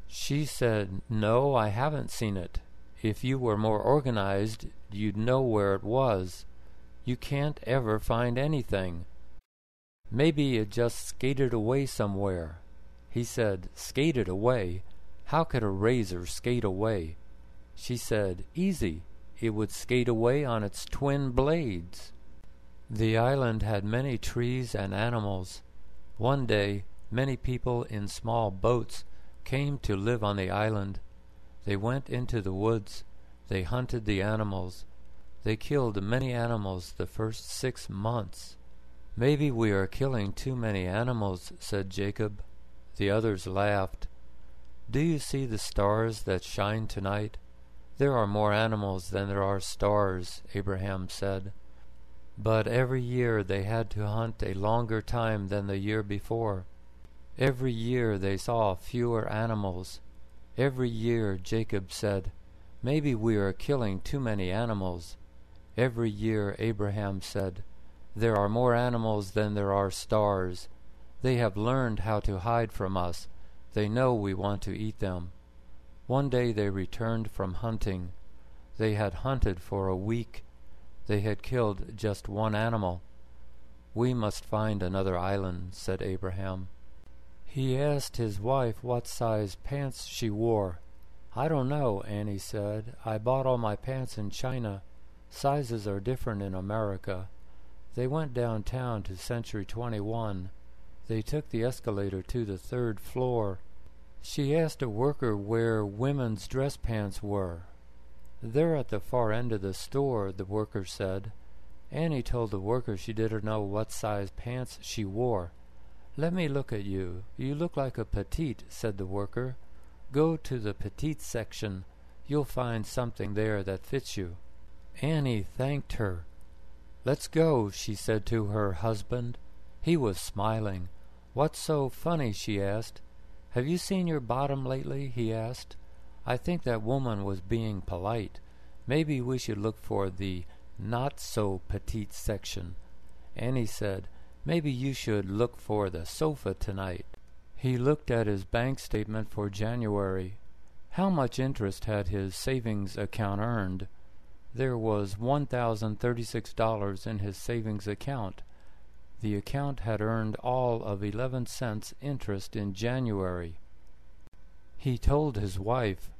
Speaker 1: She said, no, I haven't seen it. If you were more organized, you'd know where it was. You can't ever find anything. Maybe it just skated away somewhere. He said, skated away? How could a razor skate away? She said, easy. It would skate away on its twin blades. The island had many trees and animals. One day, many people in small boats came to live on the island. They went into the woods. They hunted the animals. They killed many animals the first 6 months. Maybe we are killing too many animals, said Jacob. The others laughed. Do you see the stars that shine tonight? There are more animals than there are stars, Abraham said. But every year they had to hunt a longer time than the year before. Every year they saw fewer animals. Every year, Jacob said, maybe we are killing too many animals. Every year, Abraham said, there are more animals than there are stars. They have learned how to hide from us. They know we want to eat them. One day they returned from hunting. They had hunted for a week. They had killed just one animal. We must find another island, said Abraham. He asked his wife what size pants she wore. I don't know, Annie said. I bought all my pants in China. Sizes are different in America. They went downtown to Century 21. They took the escalator to the 3rd floor. She asked a worker where women's dress pants were. They're at the far end of the store, the worker said. Annie told the worker she didn't know what size pants she wore. Let me look at you. You look like a petite, said the worker. Go to the petite section. You'll find something there that fits you." Annie thanked her. "Let's go," she said to her husband. He was smiling. "What's so funny?" she asked. "Have you seen your bottom lately?" he asked. "I think that woman was being polite. Maybe we should look for the not-so-petite section." Annie said, "Maybe you should look for the sofa tonight." He looked at his bank statement for January. How much interest had his savings account earned? There was $1,036 in his savings account. The account had earned all of 11 cents interest in January. He told his wife.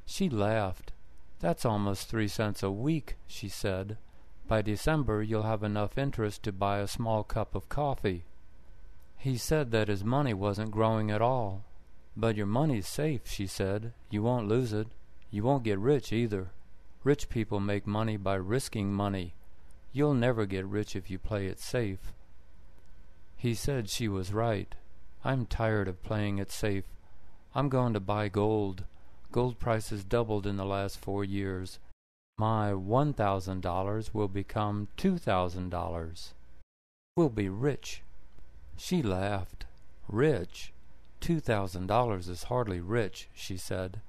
Speaker 1: She laughed. "That's almost 3 cents a week," she said. "By December you'll have enough interest to buy a small cup of coffee." He said that his money wasn't growing at all. "But your money's safe," she said. "You won't lose it. You won't get rich either. Rich people make money by risking money. You'll never get rich if you play it safe." He said she was right. "I'm tired of playing it safe. I'm going to buy gold. Gold prices doubled in the last 4 years. My $1,000 will become $2,000. We'll be rich." She laughed. "Rich? $2,000 is hardly rich," she said.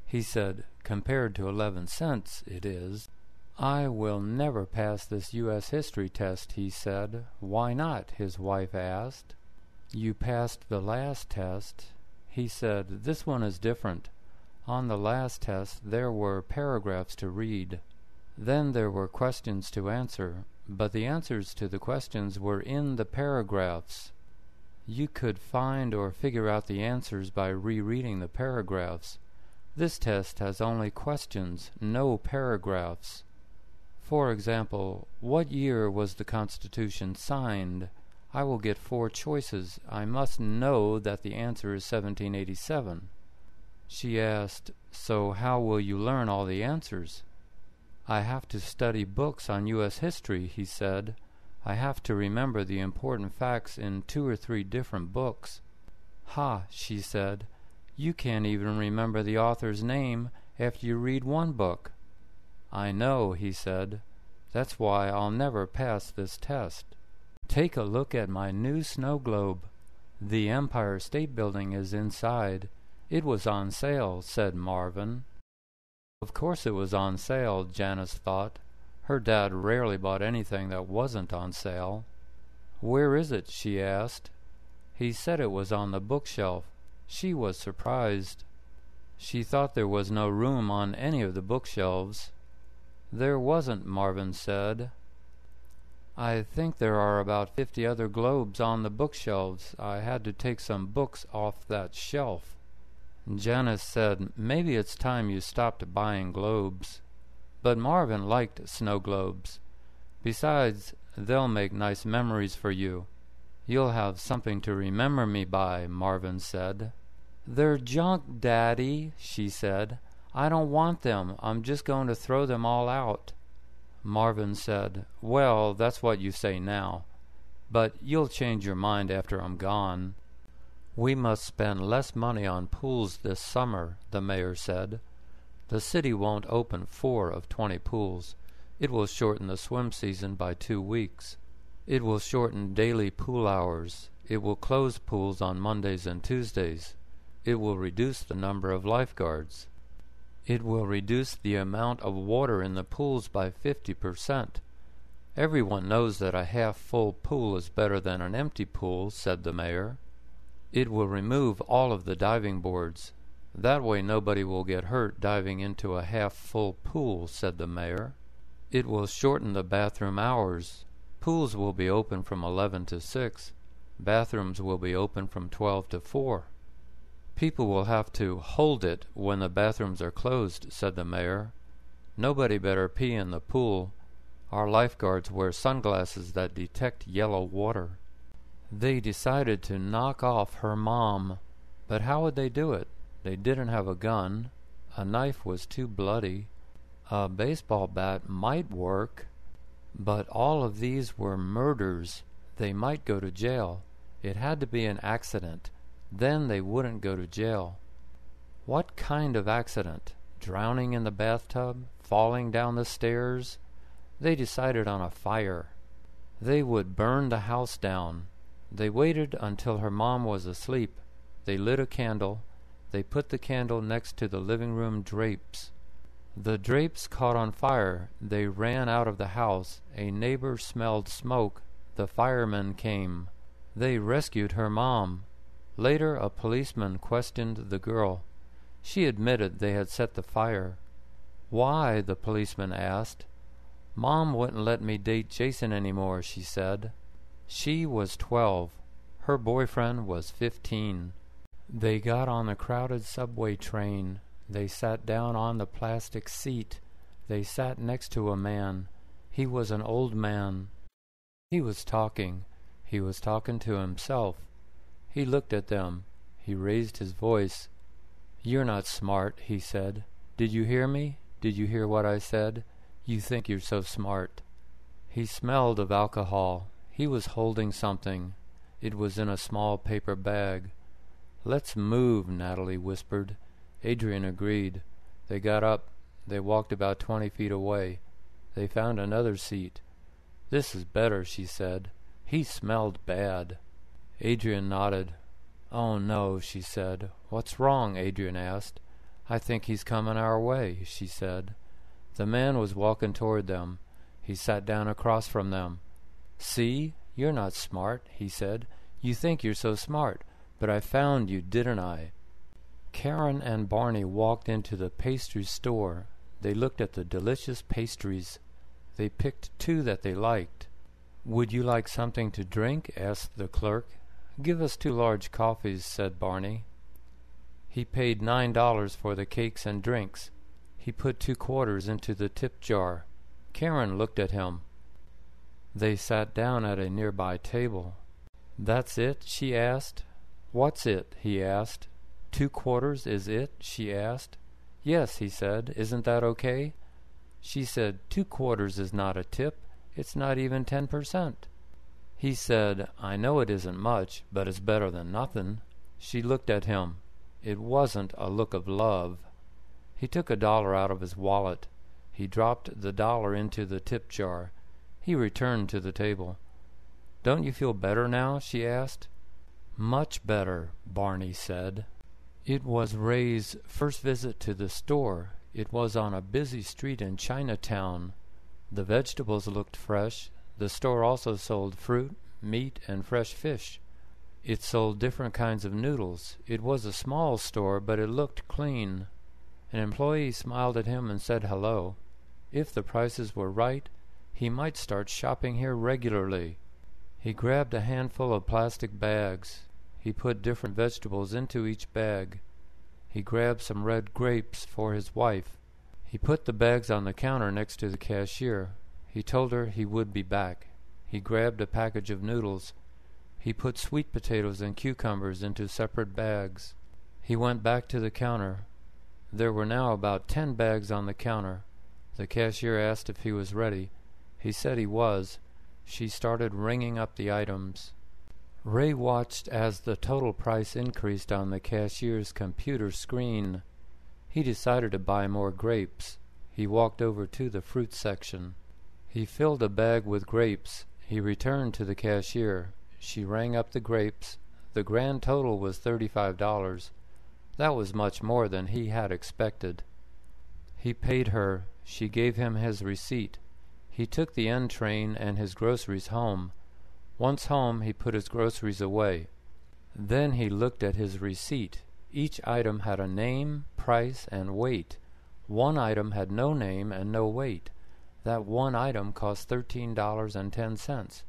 Speaker 1: He said, "Compared to 11 cents, it is." "I will never pass this U.S. history test," he said. "Why not?" his wife asked. "You passed the last test." He said, "This one is different. On the last test there were paragraphs to read. Then there were questions to answer, but the answers to the questions were in the paragraphs. You could find or figure out the answers by rereading the paragraphs. This test has only questions, no paragraphs. For example, what year was the Constitution signed? I will get 4 choices. I must know that the answer is 1787. She asked, "So how will you learn all the answers?" "I have to study books on U.S. history," he said. "I have to remember the important facts in 2 or 3 different books." "Ha," she said, "you can't even remember the author's name after you read one book." "I know," he said. "That's why I'll never pass this test." "Take a look at my new snow globe. The Empire State Building is inside. It was on sale," said Marvin. Of course it was on sale, Janice thought. Her dad rarely bought anything that wasn't on sale. "Where is it?" she asked. He said it was on the bookshelf. She was surprised. She thought there was no room on any of the bookshelves. "There wasn't," Marvin said. "I think there are about 50 other globes on the bookshelves. I had to take some books off that shelf." Janice said, "Maybe it's time you stopped buying globes." But Marvin liked snow globes. "Besides, they'll make nice memories for you. You'll have something to remember me by," Marvin said. "They're junk, Daddy," she said. "I don't want them. I'm just going to throw them all out." Marvin said, "Well, that's what you say now. But you'll change your mind after I'm gone." "We must spend less money on pools this summer," the mayor said. "The city won't open 4 of 20 pools. It will shorten the swim season by 2 weeks. It will shorten daily pool hours. It will close pools on Mondays and Tuesdays. It will reduce the number of lifeguards. It will reduce the amount of water in the pools by 50%. Everyone knows that a half-full pool is better than an empty pool," said the mayor. "It will remove all of the diving boards. That way nobody will get hurt diving into a half-full pool," said the mayor. "It will shorten the bathroom hours. Pools will be open from 11 to 6. Bathrooms will be open from 12 to 4. "People will have to hold it when the bathrooms are closed," said the mayor. "Nobody better pee in the pool. Our lifeguards wear sunglasses that detect yellow water." They decided to knock off her mom. But how would they do it? They didn't have a gun. A knife was too bloody. A baseball bat might work. But all of these were murders. They might go to jail. It had to be an accident. Then they wouldn't go to jail. What kind of accident? drowning in the bathtub, falling down the stairs. They decided on a fire. They would burn the house down. They waited until her mom was asleep. They lit a candle. They put the candle next to the living room drapes. The drapes caught on fire. They ran out of the house. A neighbor smelled smoke. The firemen came. They rescued her mom. Later, a policeman questioned the girl. She admitted they had set the fire. "Why?" the policeman asked. "Mom wouldn't let me date Jason anymore," she said. She was 12. Her boyfriend was 15. They got on the crowded subway train. They sat down on the plastic seat. They sat next to a man. He was an old man. He was talking. He was talking to himself. He looked at them. He raised his voice. "You're not smart," he said. "Did you hear me? Did you hear what I said? You think you're so smart." He smelled of alcohol. He was holding something. It was in a small paper bag. "Let's move," Natalie whispered. Adrian agreed. They got up. They walked about 20 feet away. They found another seat. "This is better," she said. "He smelled bad." Adrian nodded. "Oh, no," she said. "What's wrong?" Adrian asked. "I think he's coming our way," she said. The man was walking toward them. He sat down across from them. "See? You're not smart," he said. "You think you're so smart, but I found you, didn't I?" Karen and Barney walked into the pastry store. They looked at the delicious pastries. They picked 2 that they liked. "Would you like something to drink?" asked the clerk. "Give us 2 large coffees," said Barney. He paid $9 for the cakes and drinks. He put 2 quarters into the tip jar. Karen looked at him. They sat down at a nearby table. "That's it?" she asked. "What's it?" he asked. 2 quarters is it? She asked. "Yes," he said. "Isn't that okay?" She said, "2 quarters is not a tip. It's not even 10%. He said, "I know it isn't much, but it's better than nothing." She looked at him. It wasn't a look of love. He took $1 out of his wallet. He dropped the $1 into the tip jar. He returned to the table. "Don't you feel better now?" she asked. "Much better," Barney said. It was Ray's first visit to the store. It was on a busy street in Chinatown. The vegetables looked fresh. The store also sold fruit, meat, and fresh fish. It sold different kinds of noodles. It was a small store, but it looked clean. An employee smiled at him and said hello. If the prices were right, he might start shopping here regularly. He grabbed a handful of plastic bags. He put different vegetables into each bag. He grabbed some red grapes for his wife. He put the bags on the counter next to the cashier. He told her he would be back. He grabbed a package of noodles. He put sweet potatoes and cucumbers into separate bags. He went back to the counter. There were now about 10 bags on the counter. The cashier asked if he was ready. He said he was. She started ringing up the items. Ray watched as the total price increased on the cashier's computer screen. He decided to buy more grapes. He walked over to the fruit section. He filled a bag with grapes. He returned to the cashier. She rang up the grapes. The grand total was $35. That was much more than he had expected. He paid her. She gave him his receipt. He took the N train and his groceries home. Once home, he put his groceries away. Then he looked at his receipt. Each item had a name, price, and weight. One item had no name and no weight. That one item cost $13.10.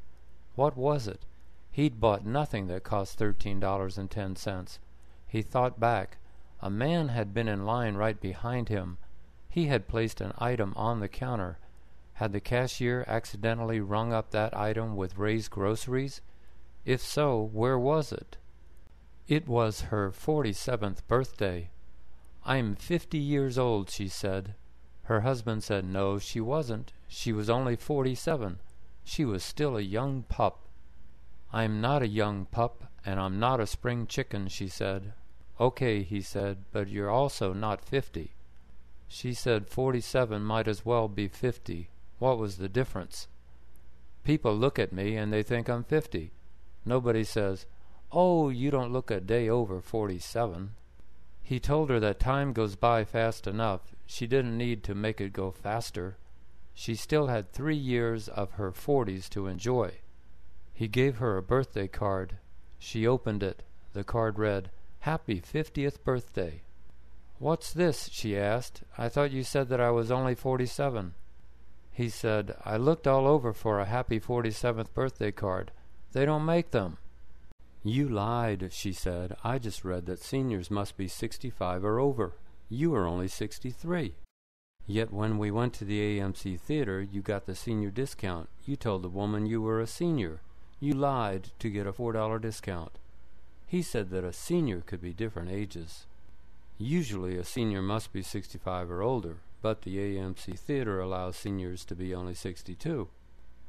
Speaker 1: What was it? He'd bought nothing that cost $13.10. He thought back. A man had been in line right behind him. He had placed an item on the counter. Had the cashier accidentally rung up that item with Ray's groceries? If so, where was it? It was her 47th birthday. "I'm 50 years old," she said. Her husband said no, she wasn't. She was only 47. She was still a young pup. "I'm not a young pup, and I'm not a spring chicken," she said. "Okay," he said, "but you're also not 50. She said 47 might as well be 50. What was the difference? People look at me and they think I'm 50. Nobody says, "Oh, you don't look a day over 47." He told her that time goes by fast enough. She didn't need to make it go faster. She still had 3 years of her 40s to enjoy. He gave her a birthday card. She opened it. The card read, "Happy 50th birthday." "What's this?" she asked. "I thought you said that I was only 47. He said, "I looked all over for a happy 47th birthday card. They don't make them." "You lied," she said. "I just read that seniors must be 65 or over. You are only 63. Yet when we went to the AMC Theater, you got the senior discount. You told the woman you were a senior. You lied to get a $4 discount." He said that a senior could be different ages. Usually a senior must be 65 or older, but the AMC Theater allows seniors to be only 62.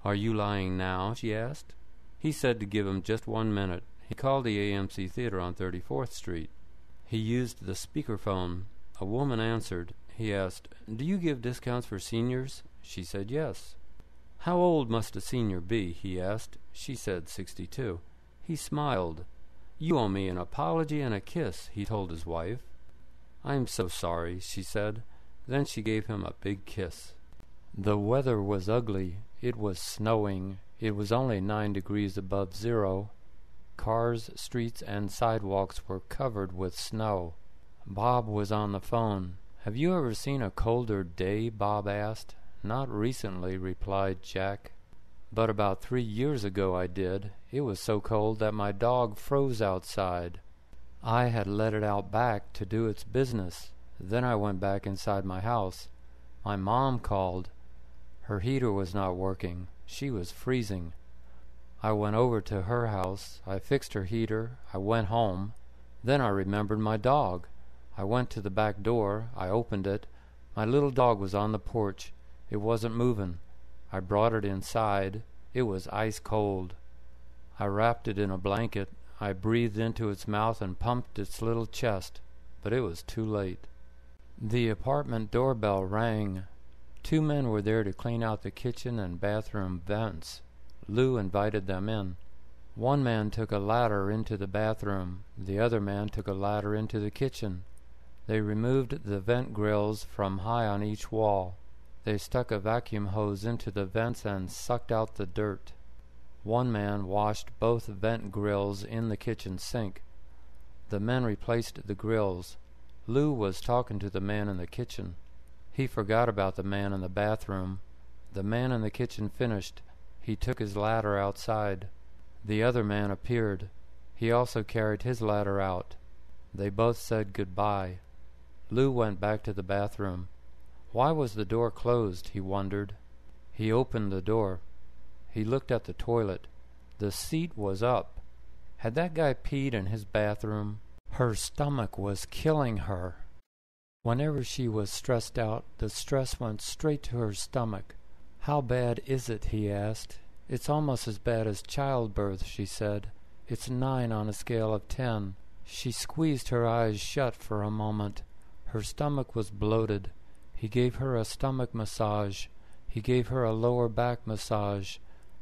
Speaker 1: "Are you lying now?" she asked. He said to give him just 1 minute. He called the AMC Theater on 34th Street. He used the speakerphone. A woman answered. He asked, "Do you give discounts for seniors?" She said yes. "How old must a senior be?" he asked. She said 62. He smiled. "You owe me an apology and a kiss," he told his wife. "I'm so sorry," she said. Then she gave him a big kiss. The weather was ugly. It was snowing. It was only 9 degrees above zero. Cars, streets, and sidewalks were covered with snow. Bob was on the phone. "Have you ever seen a colder day?" Bob asked. "Not recently," replied Jack. "But about 3 years ago I did. It was so cold that my dog froze outside. I had let it out back to do its business. Then I went back inside my house. My mom called. Her heater was not working. She was freezing. I went over to her house. I fixed her heater. I went home. Then I remembered my dog. I went to the back door. I opened it. My little dog was on the porch. It wasn't moving. I brought it inside. It was ice cold. I wrapped it in a blanket. I breathed into its mouth and pumped its little chest, but it was too late." The apartment doorbell rang. 2 men were there to clean out the kitchen and bathroom vents. Lou invited them in. One man took a ladder into the bathroom. The other man took a ladder into the kitchen. They removed the vent grills from high on each wall. They stuck a vacuum hose into the vents and sucked out the dirt. One man washed both vent grills in the kitchen sink. The men replaced the grills. Lou was talking to the man in the kitchen. He forgot about the man in the bathroom. The man in the kitchen finished. He took his ladder outside. The other man appeared. He also carried his ladder out. They both said goodbye. Lou went back to the bathroom. Why was the door closed, he wondered. He opened the door. He looked at the toilet. The seat was up. Had that guy peed in his bathroom? Her stomach was killing her. Whenever she was stressed out, the stress went straight to her stomach. "How bad is it?" he asked. "It's almost as bad as childbirth," she said. "It's 9 on a scale of 10. She squeezed her eyes shut for a moment. Her stomach was bloated. He gave her a stomach massage. He gave her a lower back massage.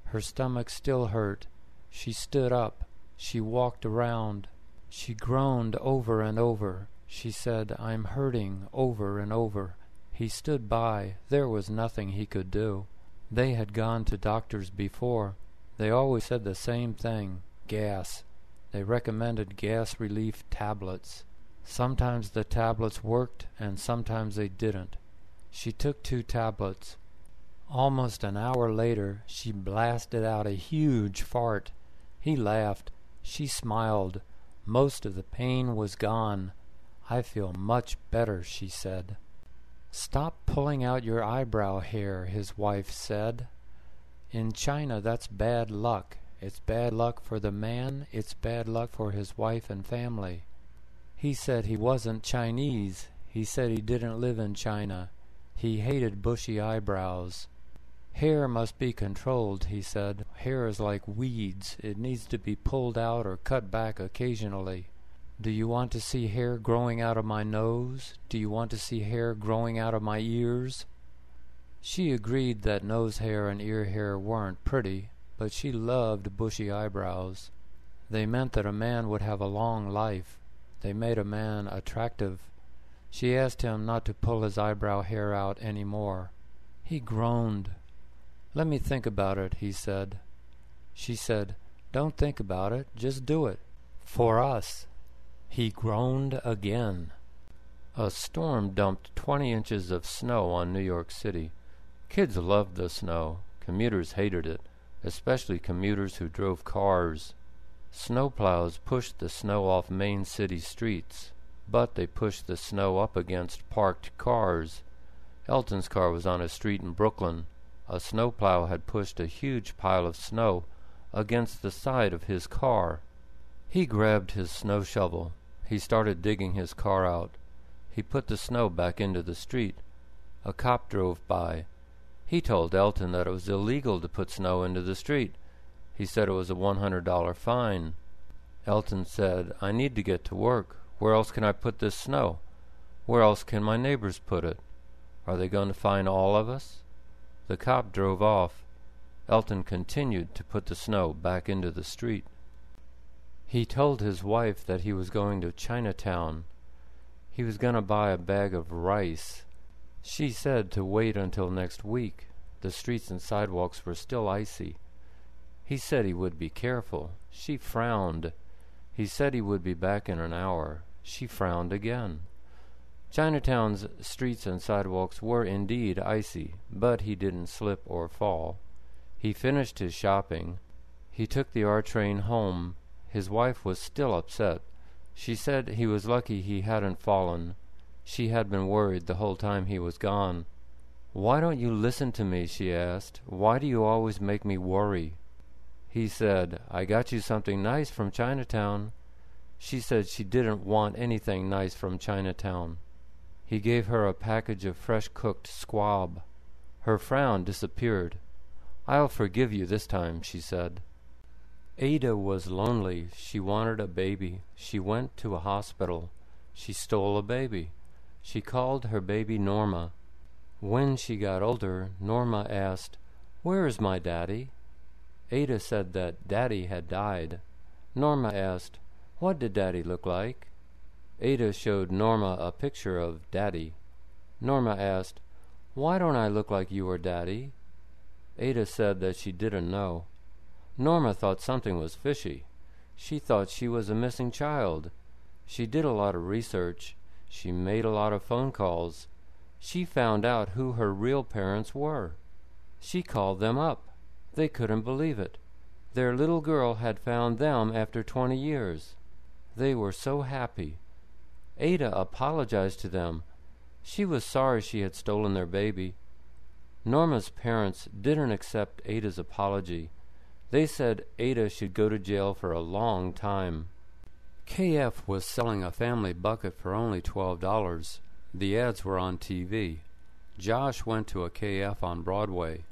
Speaker 1: Her stomach still hurt. She stood up. She walked around. She groaned over and over. She said, 'I'm hurting,' over and over. He stood by. There was nothing he could do. They had gone to doctors before. They always said the same thing, gas. They recommended gas relief tablets. Sometimes the tablets worked and sometimes they didn't. She took 2 tablets. Almost an hour later, she blasted out a huge fart. He laughed. She smiled. Most of the pain was gone. "I feel much better," she said. "Stop pulling out your eyebrow hair," his wife said. "In China, that's bad luck. It's bad luck for the man. It's bad luck for his wife and family." He said he wasn't Chinese. He said he didn't live in China. He hated bushy eyebrows. "Hair must be controlled," he said. "Hair is like weeds. It needs to be pulled out or cut back occasionally. Do you want to see hair growing out of my nose? Do you want to see hair growing out of my ears? She agreed that nose hair and ear hair weren't pretty, but she loved bushy eyebrows. They meant that a man would have a long life. They made a man attractive. She asked him not to pull his eyebrow hair out any more. He groaned. "Let me think about it," he said. She said, "Don't think about it, just do it. For us." He groaned again. A storm dumped 20 inches of snow on New York City. Kids loved the snow. Commuters hated it, especially commuters who drove cars. Snowplows pushed the snow off main city streets, but they pushed the snow up against parked cars. Elton's car was on a street in Brooklyn. A snowplow had pushed a huge pile of snow against the side of his car. He grabbed his snow shovel. He started digging his car out. He put the snow back into the street. A cop drove by. He told Elton that it was illegal to put snow into the street. He said it was a $100 fine. Elton said, "I need to get to work. Where else can I put this snow? Where else can my neighbors put it? Are they going to fine all of us?" The cop drove off. Elton continued to put the snow back into the street. He told his wife that he was going to Chinatown. He was going to buy a bag of rice. She said to wait until next week. The streets and sidewalks were still icy. He said he would be careful. She frowned. He said he would be back in an hour. She frowned again. Chinatown's streets and sidewalks were indeed icy, but he didn't slip or fall. He finished his shopping. He took the R train home. His wife was still upset. She said he was lucky he hadn't fallen. She had been worried the whole time he was gone. "Why don't you listen to me?" she asked. "Why do you always make me worry?" He said, "I got you something nice from Chinatown." She said she didn't want anything nice from Chinatown. He gave her a package of fresh-cooked squab. Her frown disappeared. "I'll forgive you this time," she said. Ada was lonely. She wanted a baby. She went to a hospital. She stole a baby. She called her baby Norma. When she got older, Norma asked, "Where is my daddy?" Ada said that Daddy had died. Norma asked, "What did Daddy look like?" Ada showed Norma a picture of Daddy. Norma asked, "Why don't I look like you or Daddy?" Ada said that she didn't know. Norma thought something was fishy. She thought she was a missing child. She did a lot of research. She made a lot of phone calls. She found out who her real parents were. She called them up. They couldn't believe it. Their little girl had found them after 20 years. They were so happy. Ada apologized to them. She was sorry she had stolen their baby. Norma's parents didn't accept Ada's apology. They said Ada should go to jail for a long time. KF was selling a family bucket for only $12. The ads were on TV. Josh went to a KF on Broadway.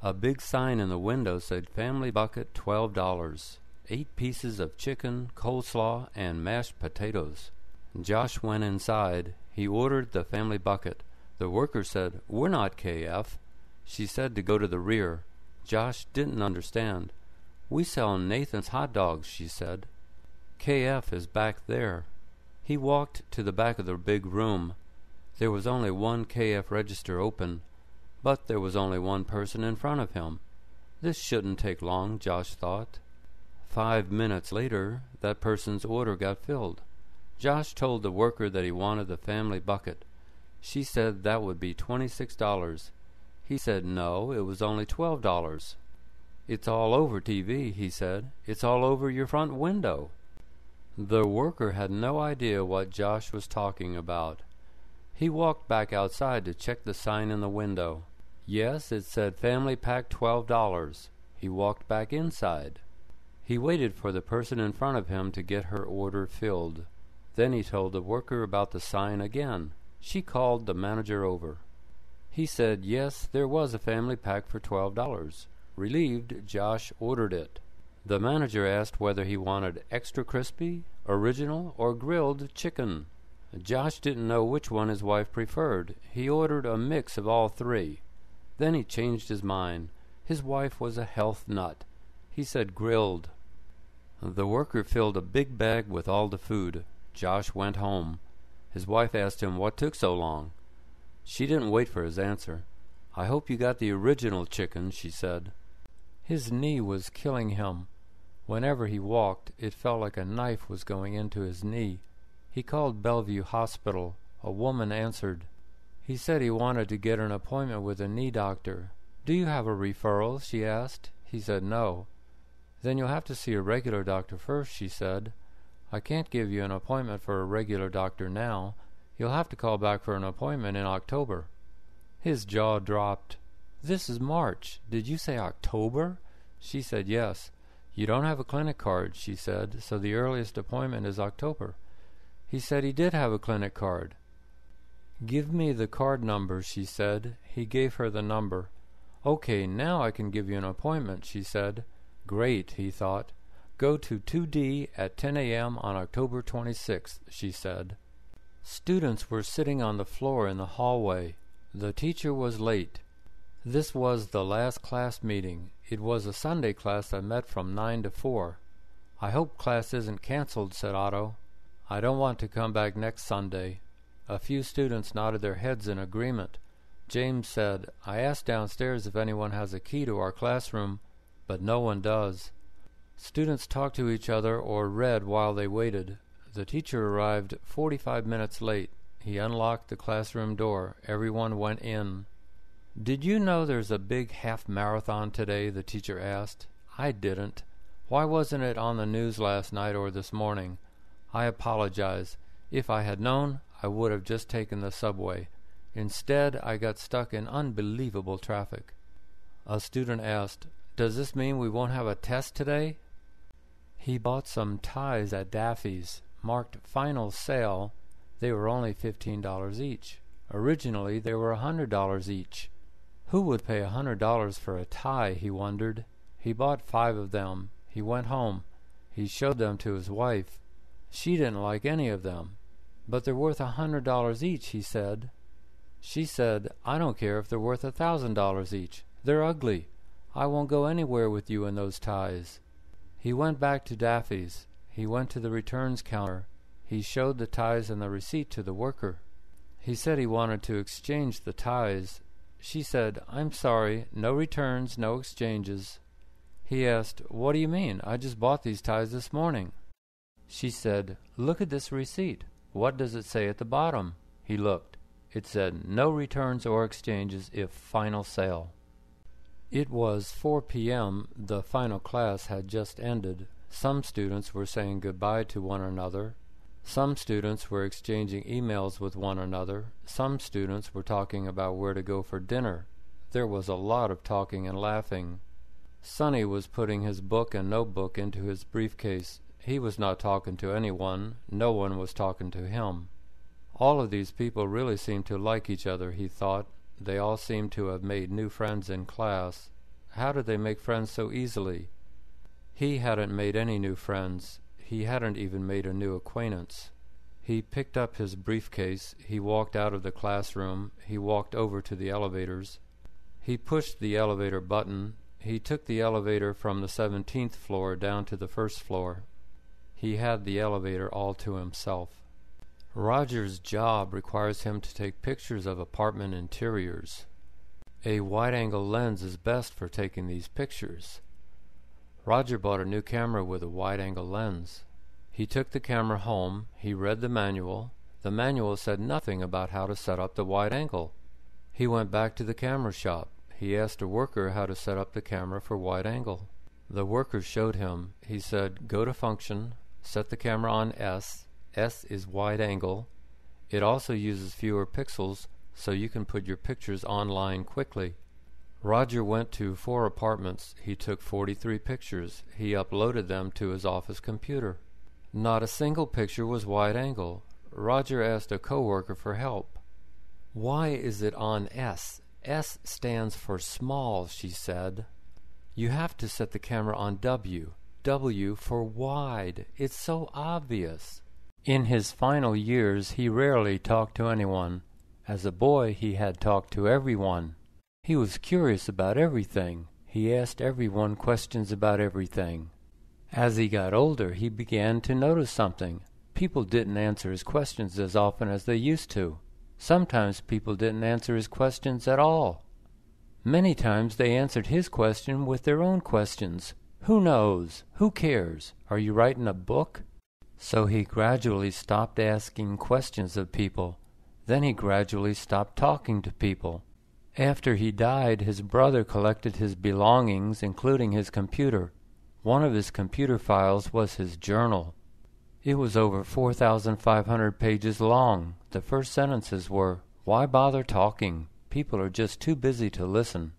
Speaker 1: A big sign in the window said Family Bucket $12. 8 pieces of chicken, coleslaw, and mashed potatoes. Josh went inside. He ordered the family bucket. The worker said, "We're not KF." She said to go to the rear. Josh didn't understand. "We sell Nathan's hot dogs," she said. "KF is back there." He walked to the back of the big room. There was only one KF register open, but there was only one person in front of him. This shouldn't take long, Josh thought. 5 minutes later, that person's order got filled. Josh told the worker that he wanted the family bucket. She said that would be $26. He said no, it was only $12. "It's all over TV," he said. "It's all over your front window." The worker had no idea what Josh was talking about. He walked back outside to check the sign in the window. Yes, it said Family Pack $12. He walked back inside. He waited for the person in front of him to get her order filled. Then he told the worker about the sign again. She called the manager over. He said yes, there was a family pack for $12. Relieved, Josh ordered it. The manager asked whether he wanted extra crispy, original, or grilled chicken. Josh didn't know which one his wife preferred. He ordered a mix of all three. Then he changed his mind. His wife was a health nut. He said grilled. The worker filled a big bag with all the food. Josh went home. His wife asked him what took so long. She didn't wait for his answer. "I hope you got the original chicken," she said. His knee was killing him. Whenever he walked, it felt like a knife was going into his knee. He called Bellevue Hospital. A woman answered. He said he wanted to get an appointment with a knee doctor. "Do you have a referral?" she asked. He said no. "Then you'll have to see a regular doctor first," she said. "I can't give you an appointment for a regular doctor now. You'll have to call back for an appointment in October." His jaw dropped. "This is March. Did you say October?" She said yes. "You don't have a clinic card," she said, "so the earliest appointment is October." He said he did have a clinic card. "Give me the card number," she said. He gave her the number. "Okay, now I can give you an appointment," she said. Great, he thought. "Go to 2D at 10 a.m. on October 26th, she said. Students were sitting on the floor in the hallway. The teacher was late. This was the last class meeting. It was a Sunday class that met from 9 to 4. "I hope class isn't canceled," said Otto. "I don't want to come back next Sunday." A few students nodded their heads in agreement. James said, "I asked downstairs if anyone has a key to our classroom, but no one does." Students talked to each other or read while they waited. The teacher arrived 45 minutes late. He unlocked the classroom door. Everyone went in. "Did you know there's a big half marathon today?" the teacher asked. "I didn't. Why wasn't it on the news last night or this morning? I apologize. If I had known, I would have just taken the subway. Instead, I got stuck in unbelievable traffic." A student asked, "Does this mean we won't have a test today?" He bought some ties at Daffy's, marked final sale. They were only $15 each. Originally, they were $100 each. Who would pay $100 for a tie, he wondered. He bought 5 of them. He went home. He showed them to his wife. She didn't like any of them. "But they're worth $100 each," he said. She said, "I don't care if they're worth $1,000 each. They're ugly. I won't go anywhere with you in those ties." He went back to Daffy's. He went to the returns counter. He showed the ties and the receipt to the worker. He said he wanted to exchange the ties. She said, "I'm sorry, no returns, no exchanges." He asked, "What do you mean? I just bought these ties this morning." She said, "Look at this receipt. What does it say at the bottom?" He looked. It said, "No returns or exchanges if final sale." It was 4 p.m. The final class had just ended. Some students were saying goodbye to one another. Some students were exchanging emails with one another. Some students were talking about where to go for dinner. There was a lot of talking and laughing. Sonny was putting his book and notebook into his briefcase. He was not talking to anyone. No one was talking to him. All of these people really seemed to like each other, he thought. They all seemed to have made new friends in class. How did they make friends so easily? He hadn't made any new friends. He hadn't even made a new acquaintance. He picked up his briefcase. He walked out of the classroom. He walked over to the elevators. He pushed the elevator button. He took the elevator from the 17th floor down to the 1st floor. He had the elevator all to himself. Roger's job requires him to take pictures of apartment interiors. A wide-angle lens is best for taking these pictures. Roger bought a new camera with a wide-angle lens. He took the camera home. He read the manual. The manual said nothing about how to set up the wide angle. He went back to the camera shop. He asked a worker how to set up the camera for wide angle. The worker showed him. He said, "Go to function, set the camera on S. S is wide angle. It also uses fewer pixels, so you can put your pictures online quickly." Roger went to 4 apartments. He took 43 pictures. He uploaded them to his office computer. Not a single picture was wide angle. Roger asked a coworker for help. "Why is it on S? S stands for small," she said. "You have to set the camera on W. W for wide. It's so obvious. In his final years, he rarely talked to anyone. As a boy, he had talked to everyone. He was curious about everything. He asked everyone questions about everything. As he got older, he began to notice something. People didn't answer his questions as often as they used to. Sometimes people didn't answer his questions at all. Many times they answered his question with their own questions. Who knows? Who cares? Are you writing a book? So he gradually stopped asking questions of people. Then he gradually stopped talking to people. After he died, his brother collected his belongings, including his computer. One of his computer files was his journal. It was over 4,500 pages long. The first sentences were, "Why bother talking? People are just too busy to listen.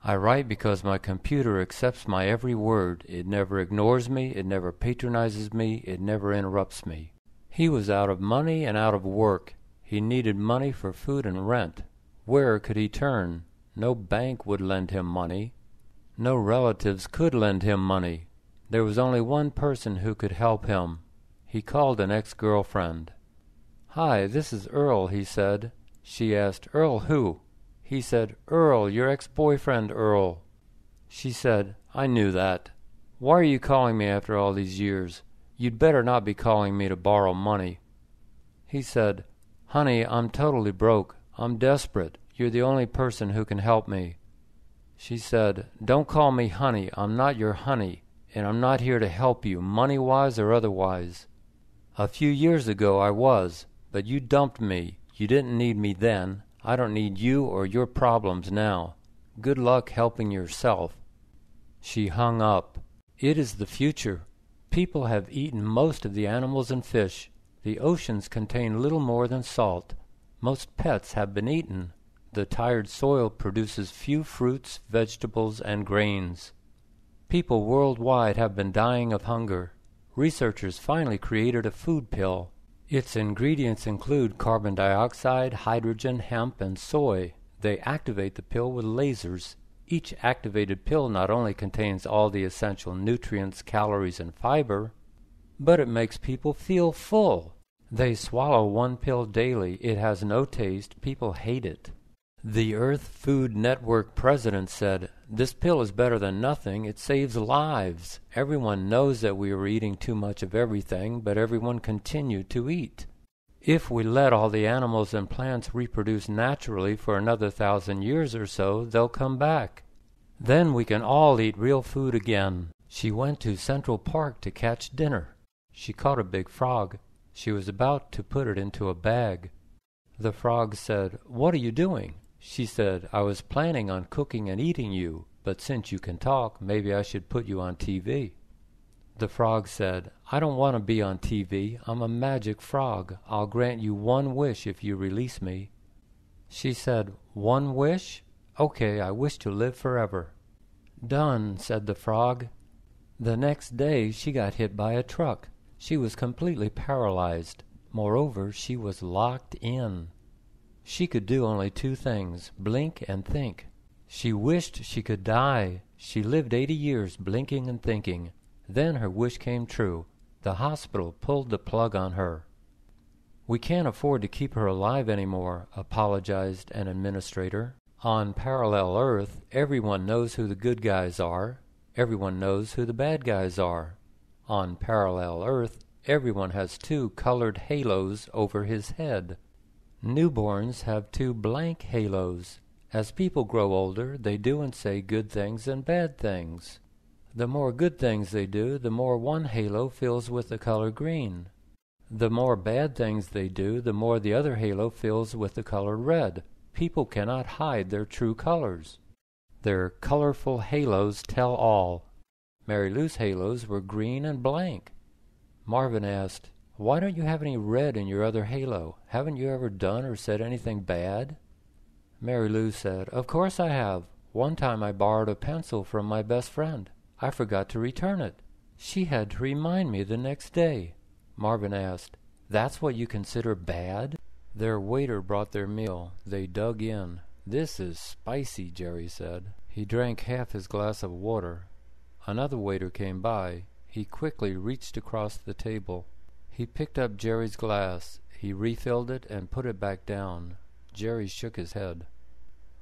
Speaker 1: I write because my computer accepts my every word. It never ignores me, it never patronizes me, it never interrupts me." He was out of money and out of work. He needed money for food and rent. Where could he turn? No bank would lend him money. No relatives could lend him money. There was only one person who could help him. He called an ex-girlfriend. "Hi, this is Earl," he said. She asked, "Earl who?" He said, "Earl, your ex-boyfriend, Earl." She said, "I knew that. Why are you calling me after all these years? You'd better not be calling me to borrow money." He said, "Honey, I'm totally broke. I'm desperate. You're the only person who can help me." She said, "Don't call me honey. I'm not your honey, and I'm not here to help you, money-wise or otherwise. A few years ago I was, but you dumped me. You didn't need me then. I don't need you or your problems now. Good luck helping yourself." She hung up. It is the future. People have eaten most of the animals and fish. The oceans contain little more than salt. Most pets have been eaten. The tired soil produces few fruits, vegetables, and grains. People worldwide have been dying of hunger. Researchers finally created a food pill. Its ingredients include carbon dioxide, hydrogen, hemp, and soy. They activate the pill with lasers. Each activated pill not only contains all the essential nutrients, calories, and fiber, but it makes people feel full. They swallow one pill daily. It has no taste. People hate it. The Earth Food Network president said, "This pill is better than nothing. It saves lives. Everyone knows that we are eating too much of everything, but everyone continued to eat. If we let all the animals and plants reproduce naturally for another 1,000 years or so, they'll come back. Then we can all eat real food again." She went to Central Park to catch dinner. She caught a big frog. She was about to put it into a bag. The frog said, "What are you doing?" She said, "I was planning on cooking and eating you, but since you can talk, maybe I should put you on TV. The frog said, "I don't want to be on TV. I'm a magic frog. I'll grant you one wish if you release me." She said, "One wish? Okay, I wish to live forever." "Done," said the frog. The next day she got hit by a truck. She was completely paralyzed. Moreover, she was locked in. She could do only two things, blink and think. She wished she could die. She lived 80 years blinking and thinking. Then her wish came true. The hospital pulled the plug on her. "We can't afford to keep her alive anymore," apologized an administrator. "On Parallel Earth, everyone knows who the good guys are. Everyone knows who the bad guys are. On Parallel Earth, everyone has two colored halos over his head. Newborns have two blank halos. As people grow older, they do and say good things and bad things. The more good things they do, the more one halo fills with the color green. The more bad things they do, the more the other halo fills with the color red. People cannot hide their true colors. Their colorful halos tell all. Mary Lou's halos were green and blank." Marvin asked, "Why don't you have any red in your other halo? Haven't you ever done or said anything bad?" Mary Lou said, "Of course I have. One time I borrowed a pencil from my best friend. I forgot to return it. She had to remind me the next day." Marvin asked, "That's what you consider bad?" Their waiter brought their meal. They dug in. "This is spicy," Jerry said. He drank half his glass of water. Another waiter came by. He quickly reached across the table. He picked up Jerry's glass. He refilled it and put it back down. Jerry shook his head.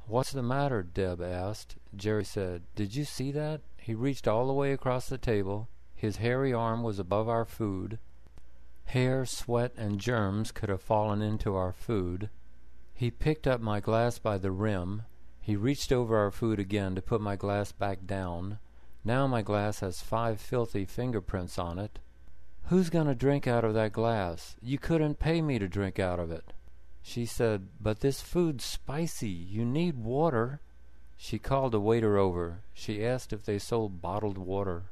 Speaker 1: "What's the matter?" Deb asked. Jerry said, "Did you see that?" He reached all the way across the table. His hairy arm was above our food. Hair, sweat, and germs could have fallen into our food. He picked up my glass by the rim. He reached over our food again to put my glass back down. Now my glass has 5 filthy fingerprints on it. "Who's going to drink out of that glass? You couldn't pay me to drink out of it." She said, "But this food's spicy. You need water." She called a waiter over. She asked if they sold bottled water.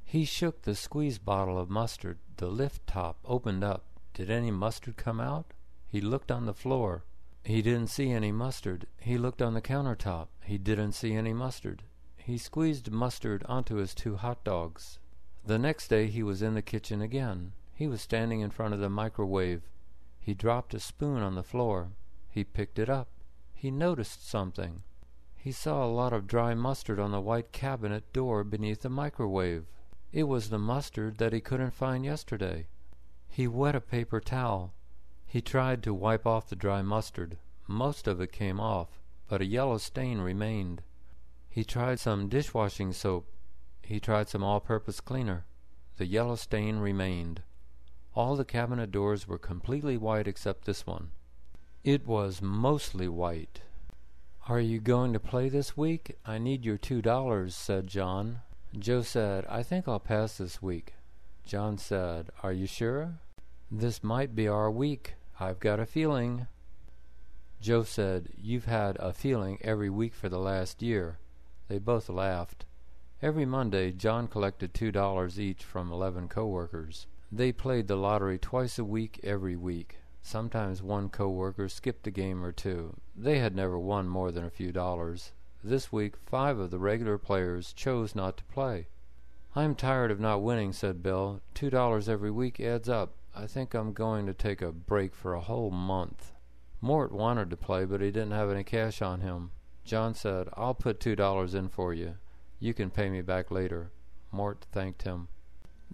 Speaker 1: He shook the squeeze bottle of mustard. The lift top opened up. Did any mustard come out? He looked on the floor. He didn't see any mustard. He looked on the countertop. He didn't see any mustard. He squeezed mustard onto his 2 hot dogs. The next day he was in the kitchen again. He was standing in front of the microwave. He dropped a spoon on the floor. He picked it up. He noticed something. He saw a lot of dry mustard on the white cabinet door beneath the microwave. It was the mustard that he couldn't find yesterday. He wet a paper towel. He tried to wipe off the dry mustard. Most of it came off, but a yellow stain remained. He tried some dishwashing soap. He tried some all-purpose cleaner. The yellow stain remained. All the cabinet doors were completely white except this one. It was mostly white. "Are you going to play this week? I need your $2, said John. Joe said, "I think I'll pass this week." John said, "Are you sure? This might be our week. I've got a feeling." Joe said, "You've had a feeling every week for the last year." They both laughed. Every Monday, John collected $2 each from 11 co-workers. They played the lottery twice a week every week. Sometimes one co-worker skipped a game or two. They had never won more than a few dollars. This week 5 of the regular players chose not to play. "I'm tired of not winning," said Bill. $2 every week adds up. I think I'm going to take a break for a whole month." Mort wanted to play, but he didn't have any cash on him. John said, "I'll put $2 in for you. You can pay me back later." Mort thanked him.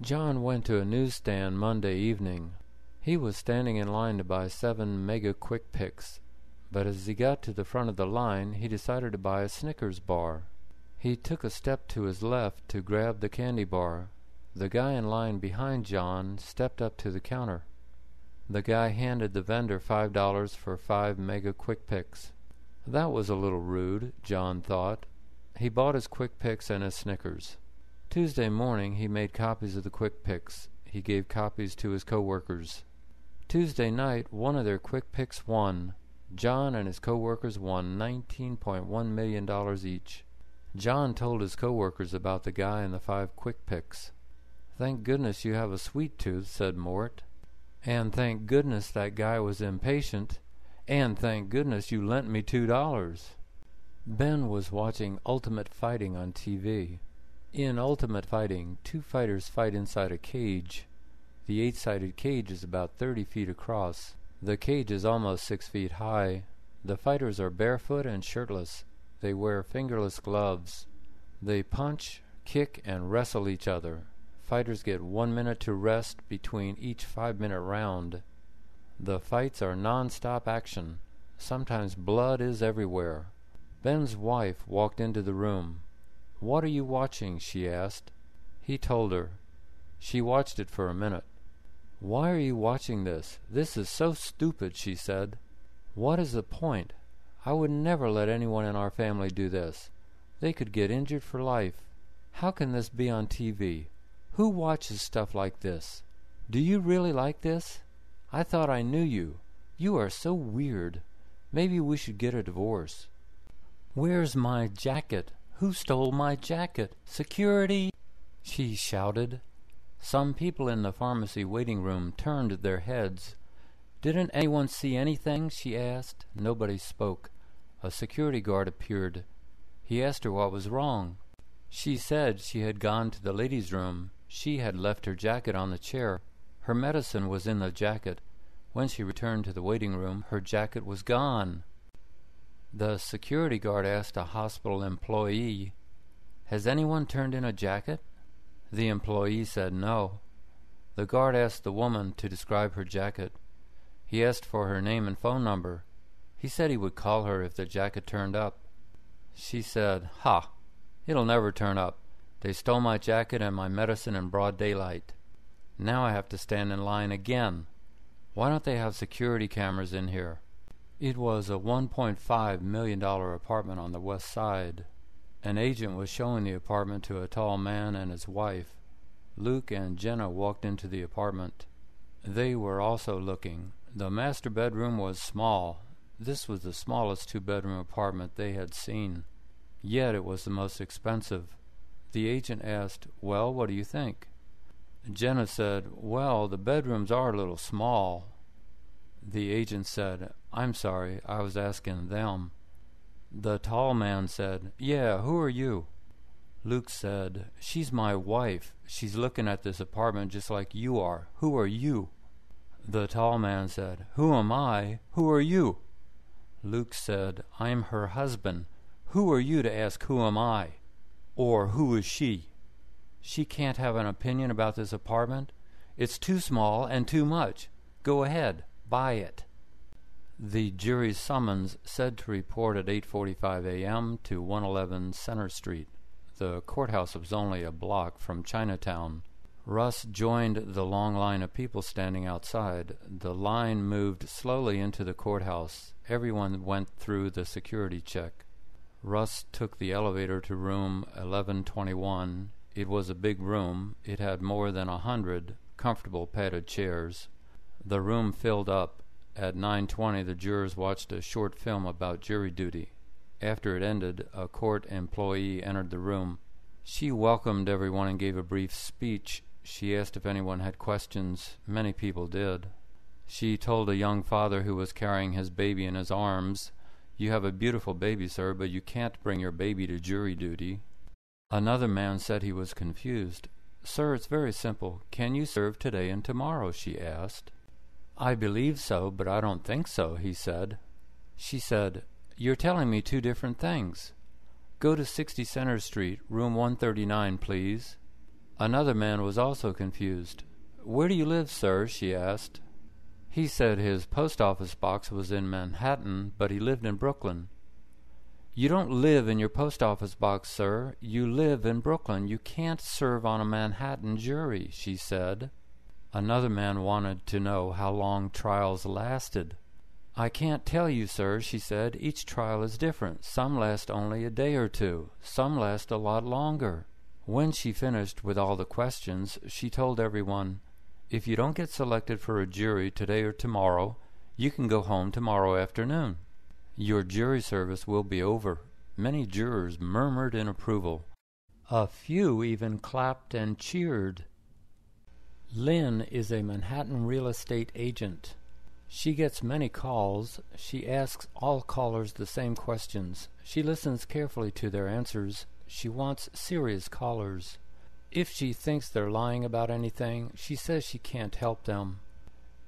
Speaker 1: John went to a newsstand Monday evening. He was standing in line to buy 7 Mega Quick Picks, but as he got to the front of the line, he decided to buy a Snickers bar. He took a step to his left to grab the candy bar. The guy in line behind John stepped up to the counter. The guy handed the vendor $5 for 5 Mega Quick Picks. That was a little rude, John thought. He bought his Quick Picks and his Snickers. Tuesday morning he made copies of the Quick Picks. He gave copies to his co-workers. Tuesday night, one of their Quick Picks won. John and his co-workers won $19.1 million each. John told his co-workers about the guy and the 5 Quick Picks. "Thank goodness you have a sweet tooth," said Mort. "And thank goodness that guy was impatient. And thank goodness you lent me $2. Ben was watching Ultimate Fighting on TV. In Ultimate Fighting, 2 fighters fight inside a cage. The 8-sided cage is about 30 feet across. The cage is almost 6 feet high. The fighters are barefoot and shirtless. They wear fingerless gloves. They punch, kick, and wrestle each other. Fighters get 1 minute to rest between each 5-minute round. The fights are non-stop action. Sometimes blood is everywhere. Ben's wife walked into the room. "What are you watching?" she asked. He told her. She watched it for a minute. "Why are you watching this? This is so stupid," she said. "What is the point? I would never let anyone in our family do this. They could get injured for life. How can this be on TV? Who watches stuff like this? Do you really like this? I thought I knew you. You are so weird. Maybe we should get a divorce." "Where's my jacket? Who stole my jacket? Security!" she shouted. Some people in the pharmacy waiting room turned their heads. "Didn't anyone see anything?" she asked. Nobody spoke. A security guard appeared. He asked her what was wrong. She said she had gone to the ladies' room. She had left her jacket on the chair. Her medicine was in the jacket. When she returned to the waiting room, her jacket was gone. The security guard asked a hospital employee, "Has anyone turned in a jacket?" The employee said no. The guard asked the woman to describe her jacket. He asked for her name and phone number. He said he would call her if the jacket turned up. She said, "Ha! It'll never turn up. They stole my jacket and my medicine in broad daylight. Now I have to stand in line again. Why don't they have security cameras in here?" It was a $1.5 million apartment on the west side. An agent was showing the apartment to a tall man and his wife. Luke and Jenna walked into the apartment. They were also looking. The master bedroom was small. This was the smallest two-bedroom apartment they had seen. Yet it was the most expensive. The agent asked, "Well, what do you think?" Jenna said, "Well, the bedrooms are a little small." The agent said, "I'm sorry, I was asking them." The tall man said, "Yeah, who are you?" Luke said, "She's my wife. She's looking at this apartment just like you are. Who are you?" The tall man said, "Who am I? Who are you?" Luke said, "I'm her husband. Who are you to ask who am I? Or who is she? She can't have an opinion about this apartment? It's too small and too much. Go ahead, buy it." The jury's summons said to report at 8:45 a.m. to 111 Center Street. The courthouse was only a block from Chinatown. Russ joined the long line of people standing outside. The line moved slowly into the courthouse. Everyone went through the security check. Russ took the elevator to room 1121. It was a big room. It had more than 100 comfortable padded chairs. The room filled up. At 9:20 the jurors watched a short film about jury duty. After it ended, a court employee entered the room. She welcomed everyone and gave a brief speech. She asked if anyone had questions. Many people did. She told a young father who was carrying his baby in his arms, "You have a beautiful baby, sir, but you can't bring your baby to jury duty." Another man said he was confused. "Sir, it's very simple. Can you serve today and tomorrow?" she asked. "I believe so, but I don't think so," he said. She said, "You're telling me two different things. Go to 60 Center Street, room 139, please." Another man was also confused. "Where do you live, sir?" she asked. He said his post office box was in Manhattan, but he lived in Brooklyn. "You don't live in your post office box, sir. You live in Brooklyn. You can't serve on a Manhattan jury," she said. Another man wanted to know how long trials lasted. "I can't tell you, sir," she said. "Each trial is different. Some last only a day or two. Some last a lot longer." When she finished with all the questions, she told everyone, "If you don't get selected for a jury today or tomorrow, you can go home tomorrow afternoon. Your jury service will be over." Many jurors murmured in approval. A few even clapped and cheered. Lynn is a Manhattan real estate agent. She gets many calls. She asks all callers the same questions. She listens carefully to their answers. She wants serious callers. If she thinks they're lying about anything, she says she can't help them.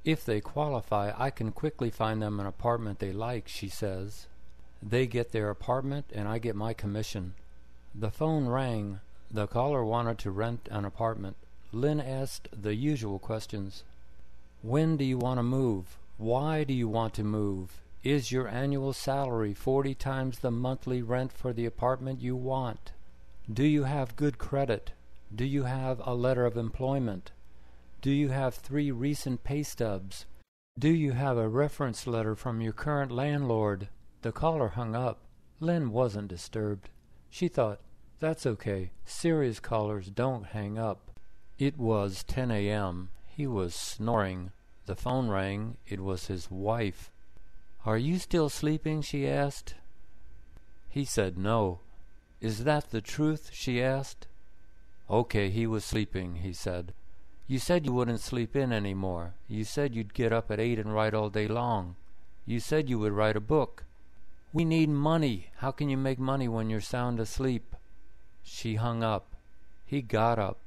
Speaker 1: If they qualify, I can quickly find them an apartment they like, she says. They get their apartment, and I get my commission. The phone rang. The caller wanted to rent an apartment. Lynn asked the usual questions. When do you want to move? Why do you want to move? Is your annual salary 40 times the monthly rent for the apartment you want? Do you have good credit? Do you have a letter of employment? Do you have 3 recent pay stubs? Do you have a reference letter from your current landlord? The caller hung up. Lynn wasn't disturbed. She thought, that's okay. Serious callers don't hang up. It was 10 a.m. He was snoring. The phone rang. It was his wife. Are you still sleeping? She asked. He said no. Is that the truth? She asked. Okay, he was sleeping, he said. You said you wouldn't sleep in anymore. You said you'd get up at 8 and write all day long. You said you would write a book. We need money. How can you make money when you're sound asleep? She hung up. He got up.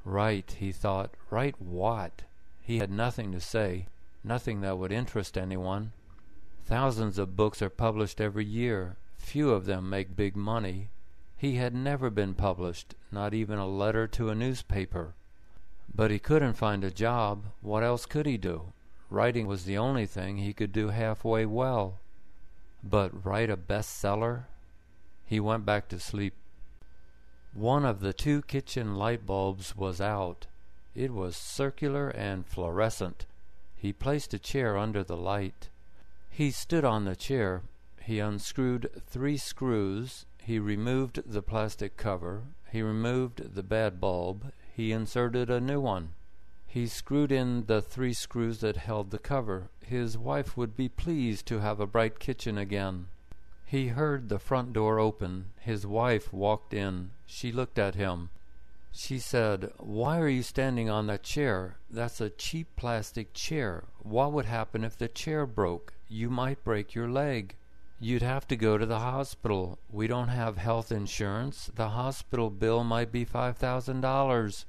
Speaker 1: Write, he thought. Write what? He had nothing to say, nothing that would interest anyone. Thousands of books are published every year. Few of them make big money. He had never been published, not even a letter to a newspaper. But he couldn't find a job. What else could he do? Writing was the only thing he could do halfway well. But write a bestseller? He went back to sleep. One of the 2 kitchen light bulbs was out. It was circular and fluorescent. He placed a chair under the light. He stood on the chair. He unscrewed 3 screws. He removed the plastic cover. He removed the bad bulb. He inserted a new one. He screwed in the 3 screws that held the cover. His wife would be pleased to have a bright kitchen again. He heard the front door open. His wife walked in. She looked at him. She said, "Why are you standing on that chair? That's a cheap plastic chair. What would happen if the chair broke? You might break your leg. You'd have to go to the hospital. We don't have health insurance. The hospital bill might be $5,000.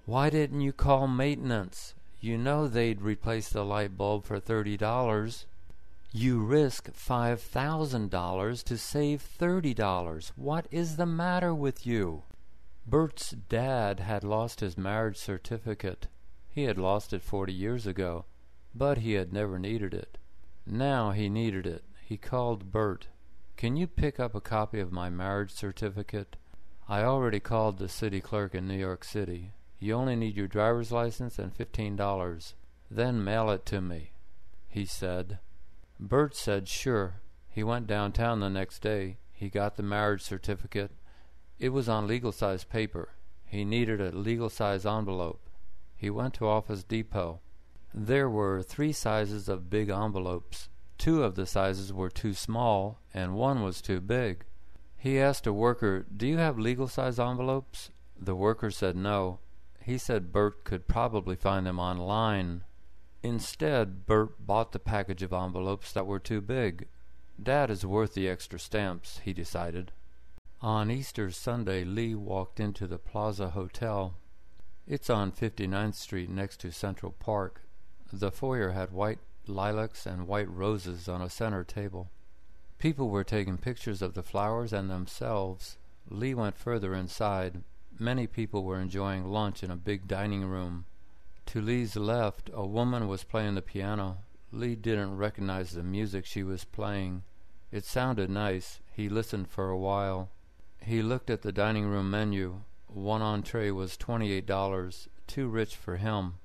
Speaker 1: Why didn't you call maintenance? You know they'd replace the light bulb for $30. You risk $5,000 to save $30. What is the matter with you?" Bert's dad had lost his marriage certificate. He had lost it 40 years ago, but he had never needed it. Now he needed it. He called Bert. "Can you pick up a copy of my marriage certificate? I already called the city clerk in New York City. You only need your driver's license and $15. Then mail it to me," he said. Bert said sure. He went downtown the next day. He got the marriage certificate. It was on legal-size paper. He needed a legal-size envelope. He went to Office Depot. There were 3 sizes of big envelopes. 2 of the sizes were too small, and 1 was too big. He asked a worker, "Do you have legal-size envelopes?" The worker said no. He said Bert could probably find them online. Instead, Bert bought the package of envelopes that were too big. Dad is worth the extra stamps, he decided. On Easter Sunday, Lee walked into the Plaza Hotel. It's on 59th Street next to Central Park. The foyer had white lilacs and white roses on a center table. People were taking pictures of the flowers and themselves. Lee went further inside. Many people were enjoying lunch in a big dining room. To Lee's left, a woman was playing the piano. Lee didn't recognize the music she was playing. It sounded nice. He listened for a while. He looked at the dining room menu. 1 entree was $28, too rich for him.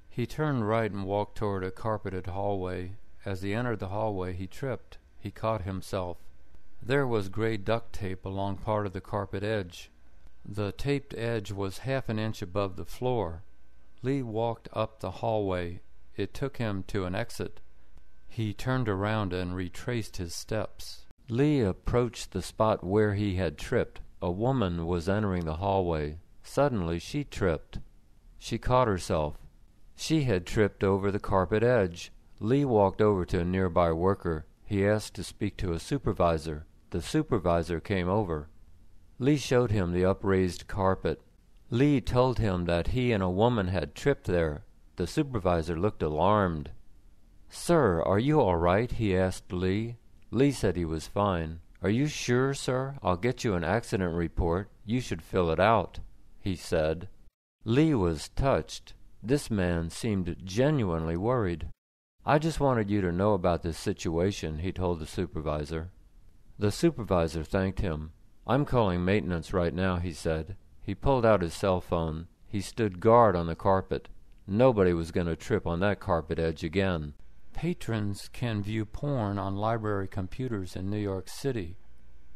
Speaker 1: He turned right and walked toward a carpeted hallway. As he entered the hallway, he tripped. He caught himself. There was gray duct tape along part of the carpet edge. The taped edge was half an inch above the floor. Lee walked up the hallway. It took him to an exit. He turned around and retraced his steps. Lee approached the spot where he had tripped. A woman was entering the hallway. Suddenly she tripped. She caught herself. She had tripped over the carpet edge. Lee walked over to a nearby worker. He asked to speak to a supervisor. The supervisor came over. Lee showed him the upraised carpet. Lee told him that he and a woman had tripped there. The supervisor looked alarmed. "Sir, are you all right?" he asked Lee. Lee said he was fine. "Are you sure, sir? I'll get you an accident report. You should fill it out," he said. Lee was touched. This man seemed genuinely worried. "I just wanted you to know about this situation," he told the supervisor. The supervisor thanked him. "I'm calling maintenance right now," he said. He pulled out his cell phone. He stood guard on the carpet. Nobody was going to trip on that carpet edge again. Patrons can view porn on library computers in New York City.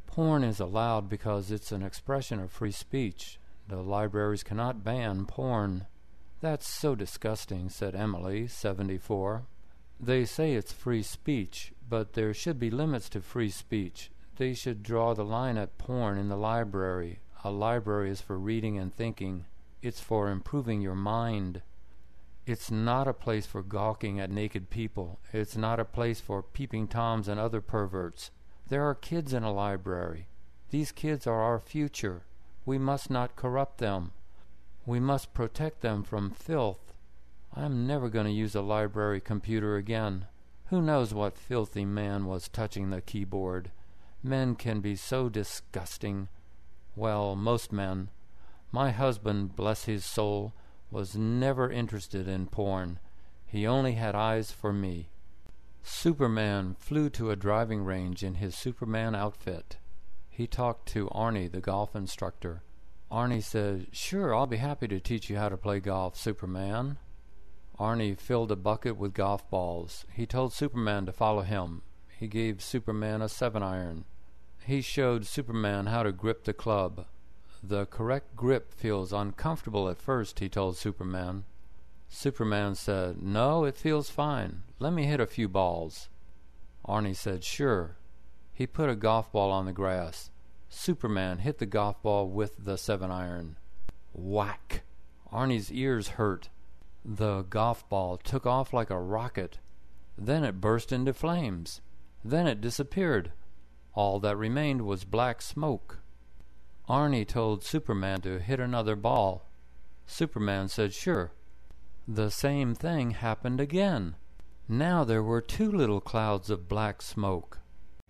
Speaker 1: Porn is allowed because it's an expression of free speech. The libraries cannot ban porn. "That's so disgusting," said Emily, 74. "They say it's free speech, but there should be limits to free speech. They should draw the line at porn in the library. A library is for reading and thinking. It's for improving your mind. It's not a place for gawking at naked people. It's not a place for peeping toms and other perverts. There are kids in a library. These kids are our future. We must not corrupt them. We must protect them from filth. I'm never going to use a library computer again. Who knows what filthy man was touching the keyboard? Men can be so disgusting. Well, most men. My husband, bless his soul, was never interested in porn. He only had eyes for me. Superman flew to a driving range in his Superman outfit. He talked to Arnie, the golf instructor. Arnie said, "Sure, I'll be happy to teach you how to play golf, Superman." Arnie filled a bucket with golf balls. He told Superman to follow him. He gave Superman a 7-iron. He showed Superman how to grip the club. "The correct grip feels uncomfortable at first," he told Superman. Superman said, "No, it feels fine. Let me hit a few balls." Arnie said, "Sure." He put a golf ball on the grass. Superman hit the golf ball with the 7-iron. Whack! Arnie's ears hurt. The golf ball took off like a rocket. Then it burst into flames. Then it disappeared. All that remained was black smoke. Arnie told Superman to hit another ball. Superman said, "Sure." The same thing happened again. Now there were 2 little clouds of black smoke.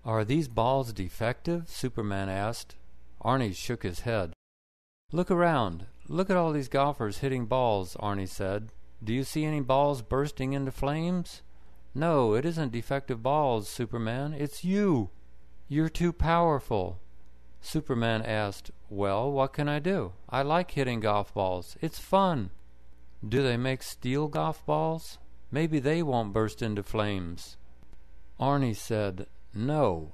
Speaker 1: "Are these balls defective?" Superman asked. Arnie shook his head. "Look around. Look at all these golfers hitting balls," Arnie said. "Do you see any balls bursting into flames?" "No, it isn't defective balls, Superman. It's you. You're too powerful." Superman asked, "Well, what can I do? I like hitting golf balls. It's fun." "Do they make steel golf balls? Maybe they won't burst into flames." Arnie said, "No.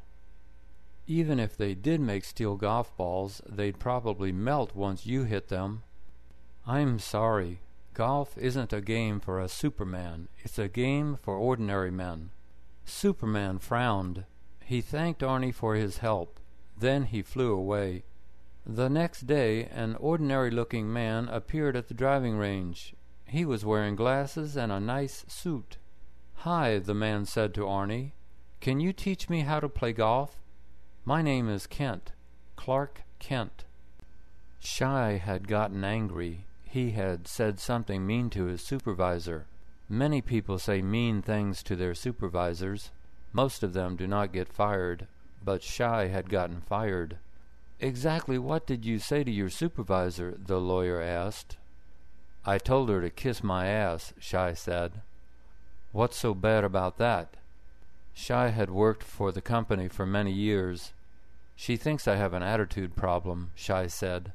Speaker 1: Even if they did make steel golf balls, they'd probably melt once you hit them." "I'm sorry. Golf isn't a game for a Superman. It's a game for ordinary men." Superman frowned. He thanked Arnie for his help. Then he flew away. The next day, an ordinary-looking man appeared at the driving range. He was wearing glasses and a nice suit. "Hi," the man said to Arnie. "Can you teach me how to play golf? My name is Kent, Clark Kent." Shy had gotten angry. He had said something mean to his supervisor. Many people say mean things to their supervisors. Most of them do not get fired, but Shy had gotten fired. "Exactly what did you say to your supervisor?" the lawyer asked. "I told her to kiss my ass," Shy said. "What's so bad about that?" Shy had worked for the company for many years. "She thinks I have an attitude problem," Shy said.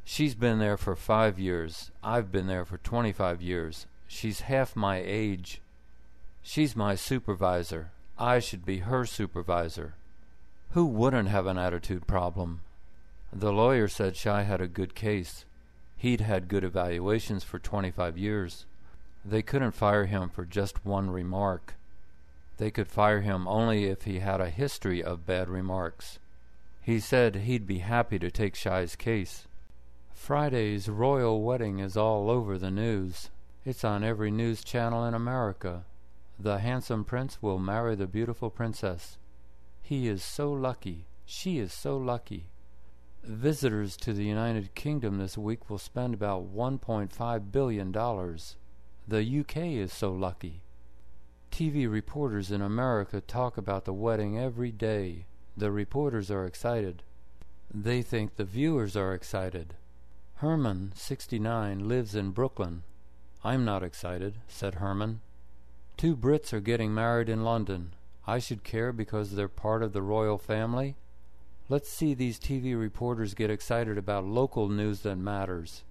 Speaker 1: "She's been there for 5 years. I've been there for 25 years. She's half my age. She's my supervisor. I should be her supervisor. Who wouldn't have an attitude problem?" The lawyer said Shy had a good case. He'd had good evaluations for 25 years. They couldn't fire him for just one remark. They could fire him only if he had a history of bad remarks. He said he'd be happy to take Shy's case. Friday's royal wedding is all over the news. It's on every news channel in America. The handsome prince will marry the beautiful princess. He is so lucky. She is so lucky. Visitors to the United Kingdom this week will spend about $1.5 billion. The UK is so lucky. TV reporters in America talk about the wedding every day. The reporters are excited. They think the viewers are excited. Herman, 69, lives in Brooklyn. "I'm not excited," said Herman. "2 Brits are getting married in London. I should care because they're part of the royal family? Let's see these TV reporters get excited about local news that matters.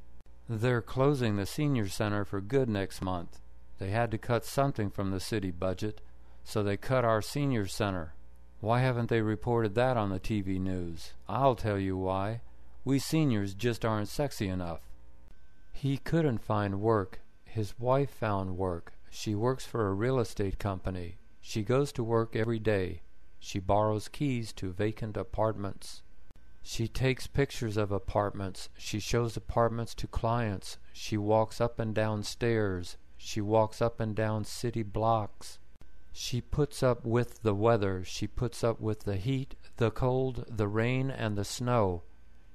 Speaker 1: They're closing the senior center for good next month. They had to cut something from the city budget, so they cut our senior center. Why haven't they reported that on the TV news? I'll tell you why. We seniors just aren't sexy enough." He couldn't find work. His wife found work. She works for a real estate company. She goes to work every day. She borrows keys to vacant apartments. She takes pictures of apartments. She shows apartments to clients. She walks up and down stairs. She walks up and down city blocks. She puts up with the weather. She puts up with the heat, the cold, the rain, and the snow.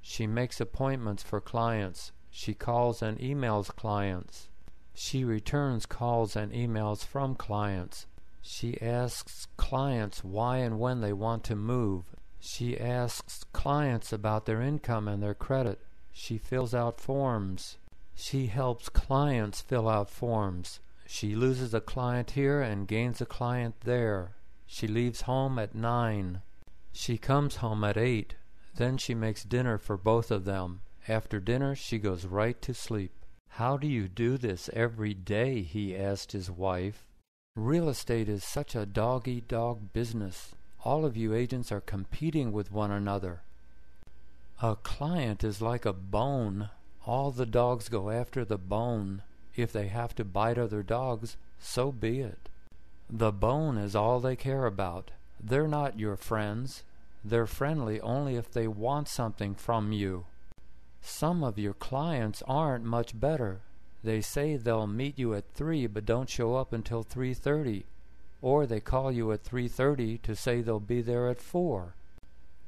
Speaker 1: She makes appointments for clients. She calls and emails clients. She returns calls and emails from clients. She asks clients why and when they want to move. She asks clients about their income and their credit. She fills out forms. She helps clients fill out forms. She loses a client here and gains a client there. She leaves home at 9. She comes home at 8. Then she makes dinner for both of them. After dinner, she goes right to sleep. "How do you do this every day?" he asked his wife. "Real estate is such a dog-eat-dog business. All of you agents are competing with one another. A client is like a bone. All the dogs go after the bone. If they have to bite other dogs, so be it. The bone is all they care about. They're not your friends. They're friendly only if they want something from you. Some of your clients aren't much better. They say they'll meet you at 3 but don't show up until 3:30. Or they call you at 3:30 to say they'll be there at 4.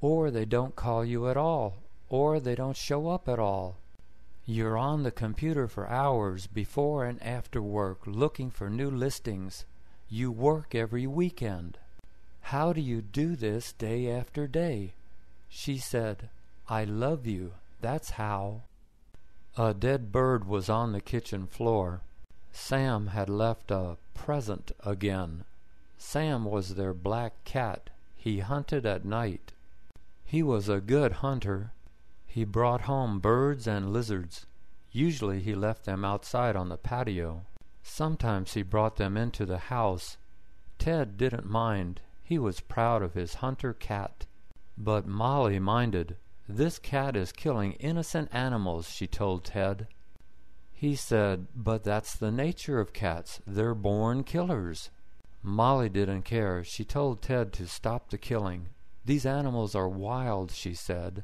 Speaker 1: Or they don't call you at all. Or they don't show up at all. You're on the computer for hours before and after work looking for new listings. You work every weekend. How do you do this day after day?" She said, "I love you. That's how." A dead bird was on the kitchen floor. Sam had left a present again. Sam was their black cat. He hunted at night. He was a good hunter. He brought home birds and lizards. Usually he left them outside on the patio. Sometimes he brought them into the house. Ted didn't mind. He was proud of his hunter cat. But Molly minded. "This cat is killing innocent animals," she told Ted. He said, "But that's the nature of cats. They're born killers." Molly didn't care. She told Ted to stop the killing. "These animals are wild," she said.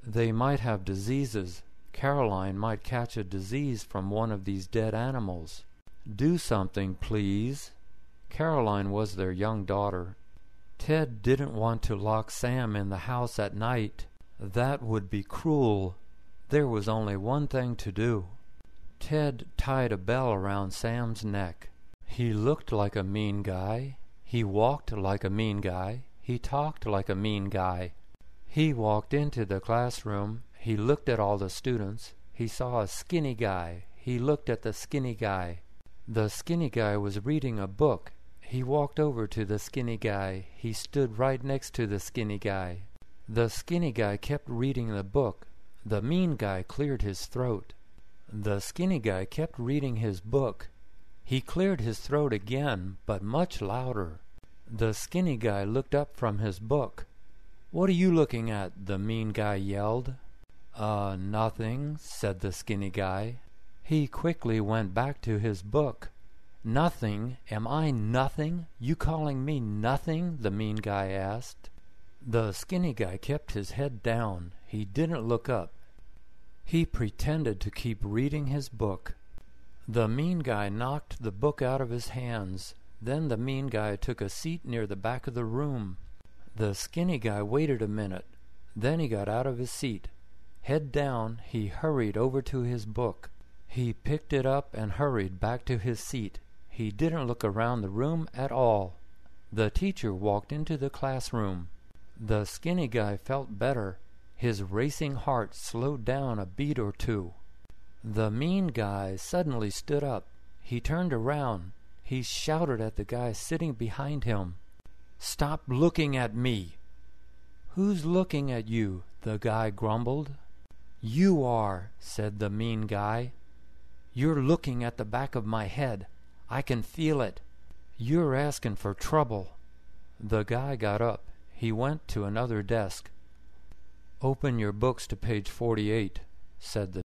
Speaker 1: "They might have diseases. Caroline might catch a disease from one of these dead animals. Do something, please." Caroline was their young daughter. Ted didn't want to lock Sam in the house at night. That would be cruel. There was only one thing to do. Ted tied a bell around Sam's neck. He looked like a mean guy. He walked like a mean guy. He talked like a mean guy. He walked into the classroom. He looked at all the students. He saw a skinny guy. He looked at the skinny guy. The skinny guy was reading a book. He walked over to the skinny guy. He stood right next to the skinny guy. The skinny guy kept reading the book. The mean guy cleared his throat. The skinny guy kept reading his book. He cleared his throat again, but much louder. The skinny guy looked up from his book. "What are you looking at?" the mean guy yelled. Nothing," said the skinny guy. He quickly went back to his book. "Nothing? Am I nothing? You calling me nothing?" the mean guy asked. The skinny guy kept his head down. He didn't look up. He pretended to keep reading his book. The mean guy knocked the book out of his hands. Then the mean guy took a seat near the back of the room. The skinny guy waited a minute. Then he got out of his seat. Head down, he hurried over to his book. He picked it up and hurried back to his seat. He didn't look around the room at all. The teacher walked into the classroom. The skinny guy felt better. His racing heart slowed down a beat or two. The mean guy suddenly stood up. He turned around. He shouted at the guy sitting behind him. "Stop looking at me!" "Who's looking at you?" the guy grumbled. "You are," said the mean guy. "You're looking at the back of my head. I can feel it. You're asking for trouble." The guy got up. He went to another desk. "Open your books to page 48, said the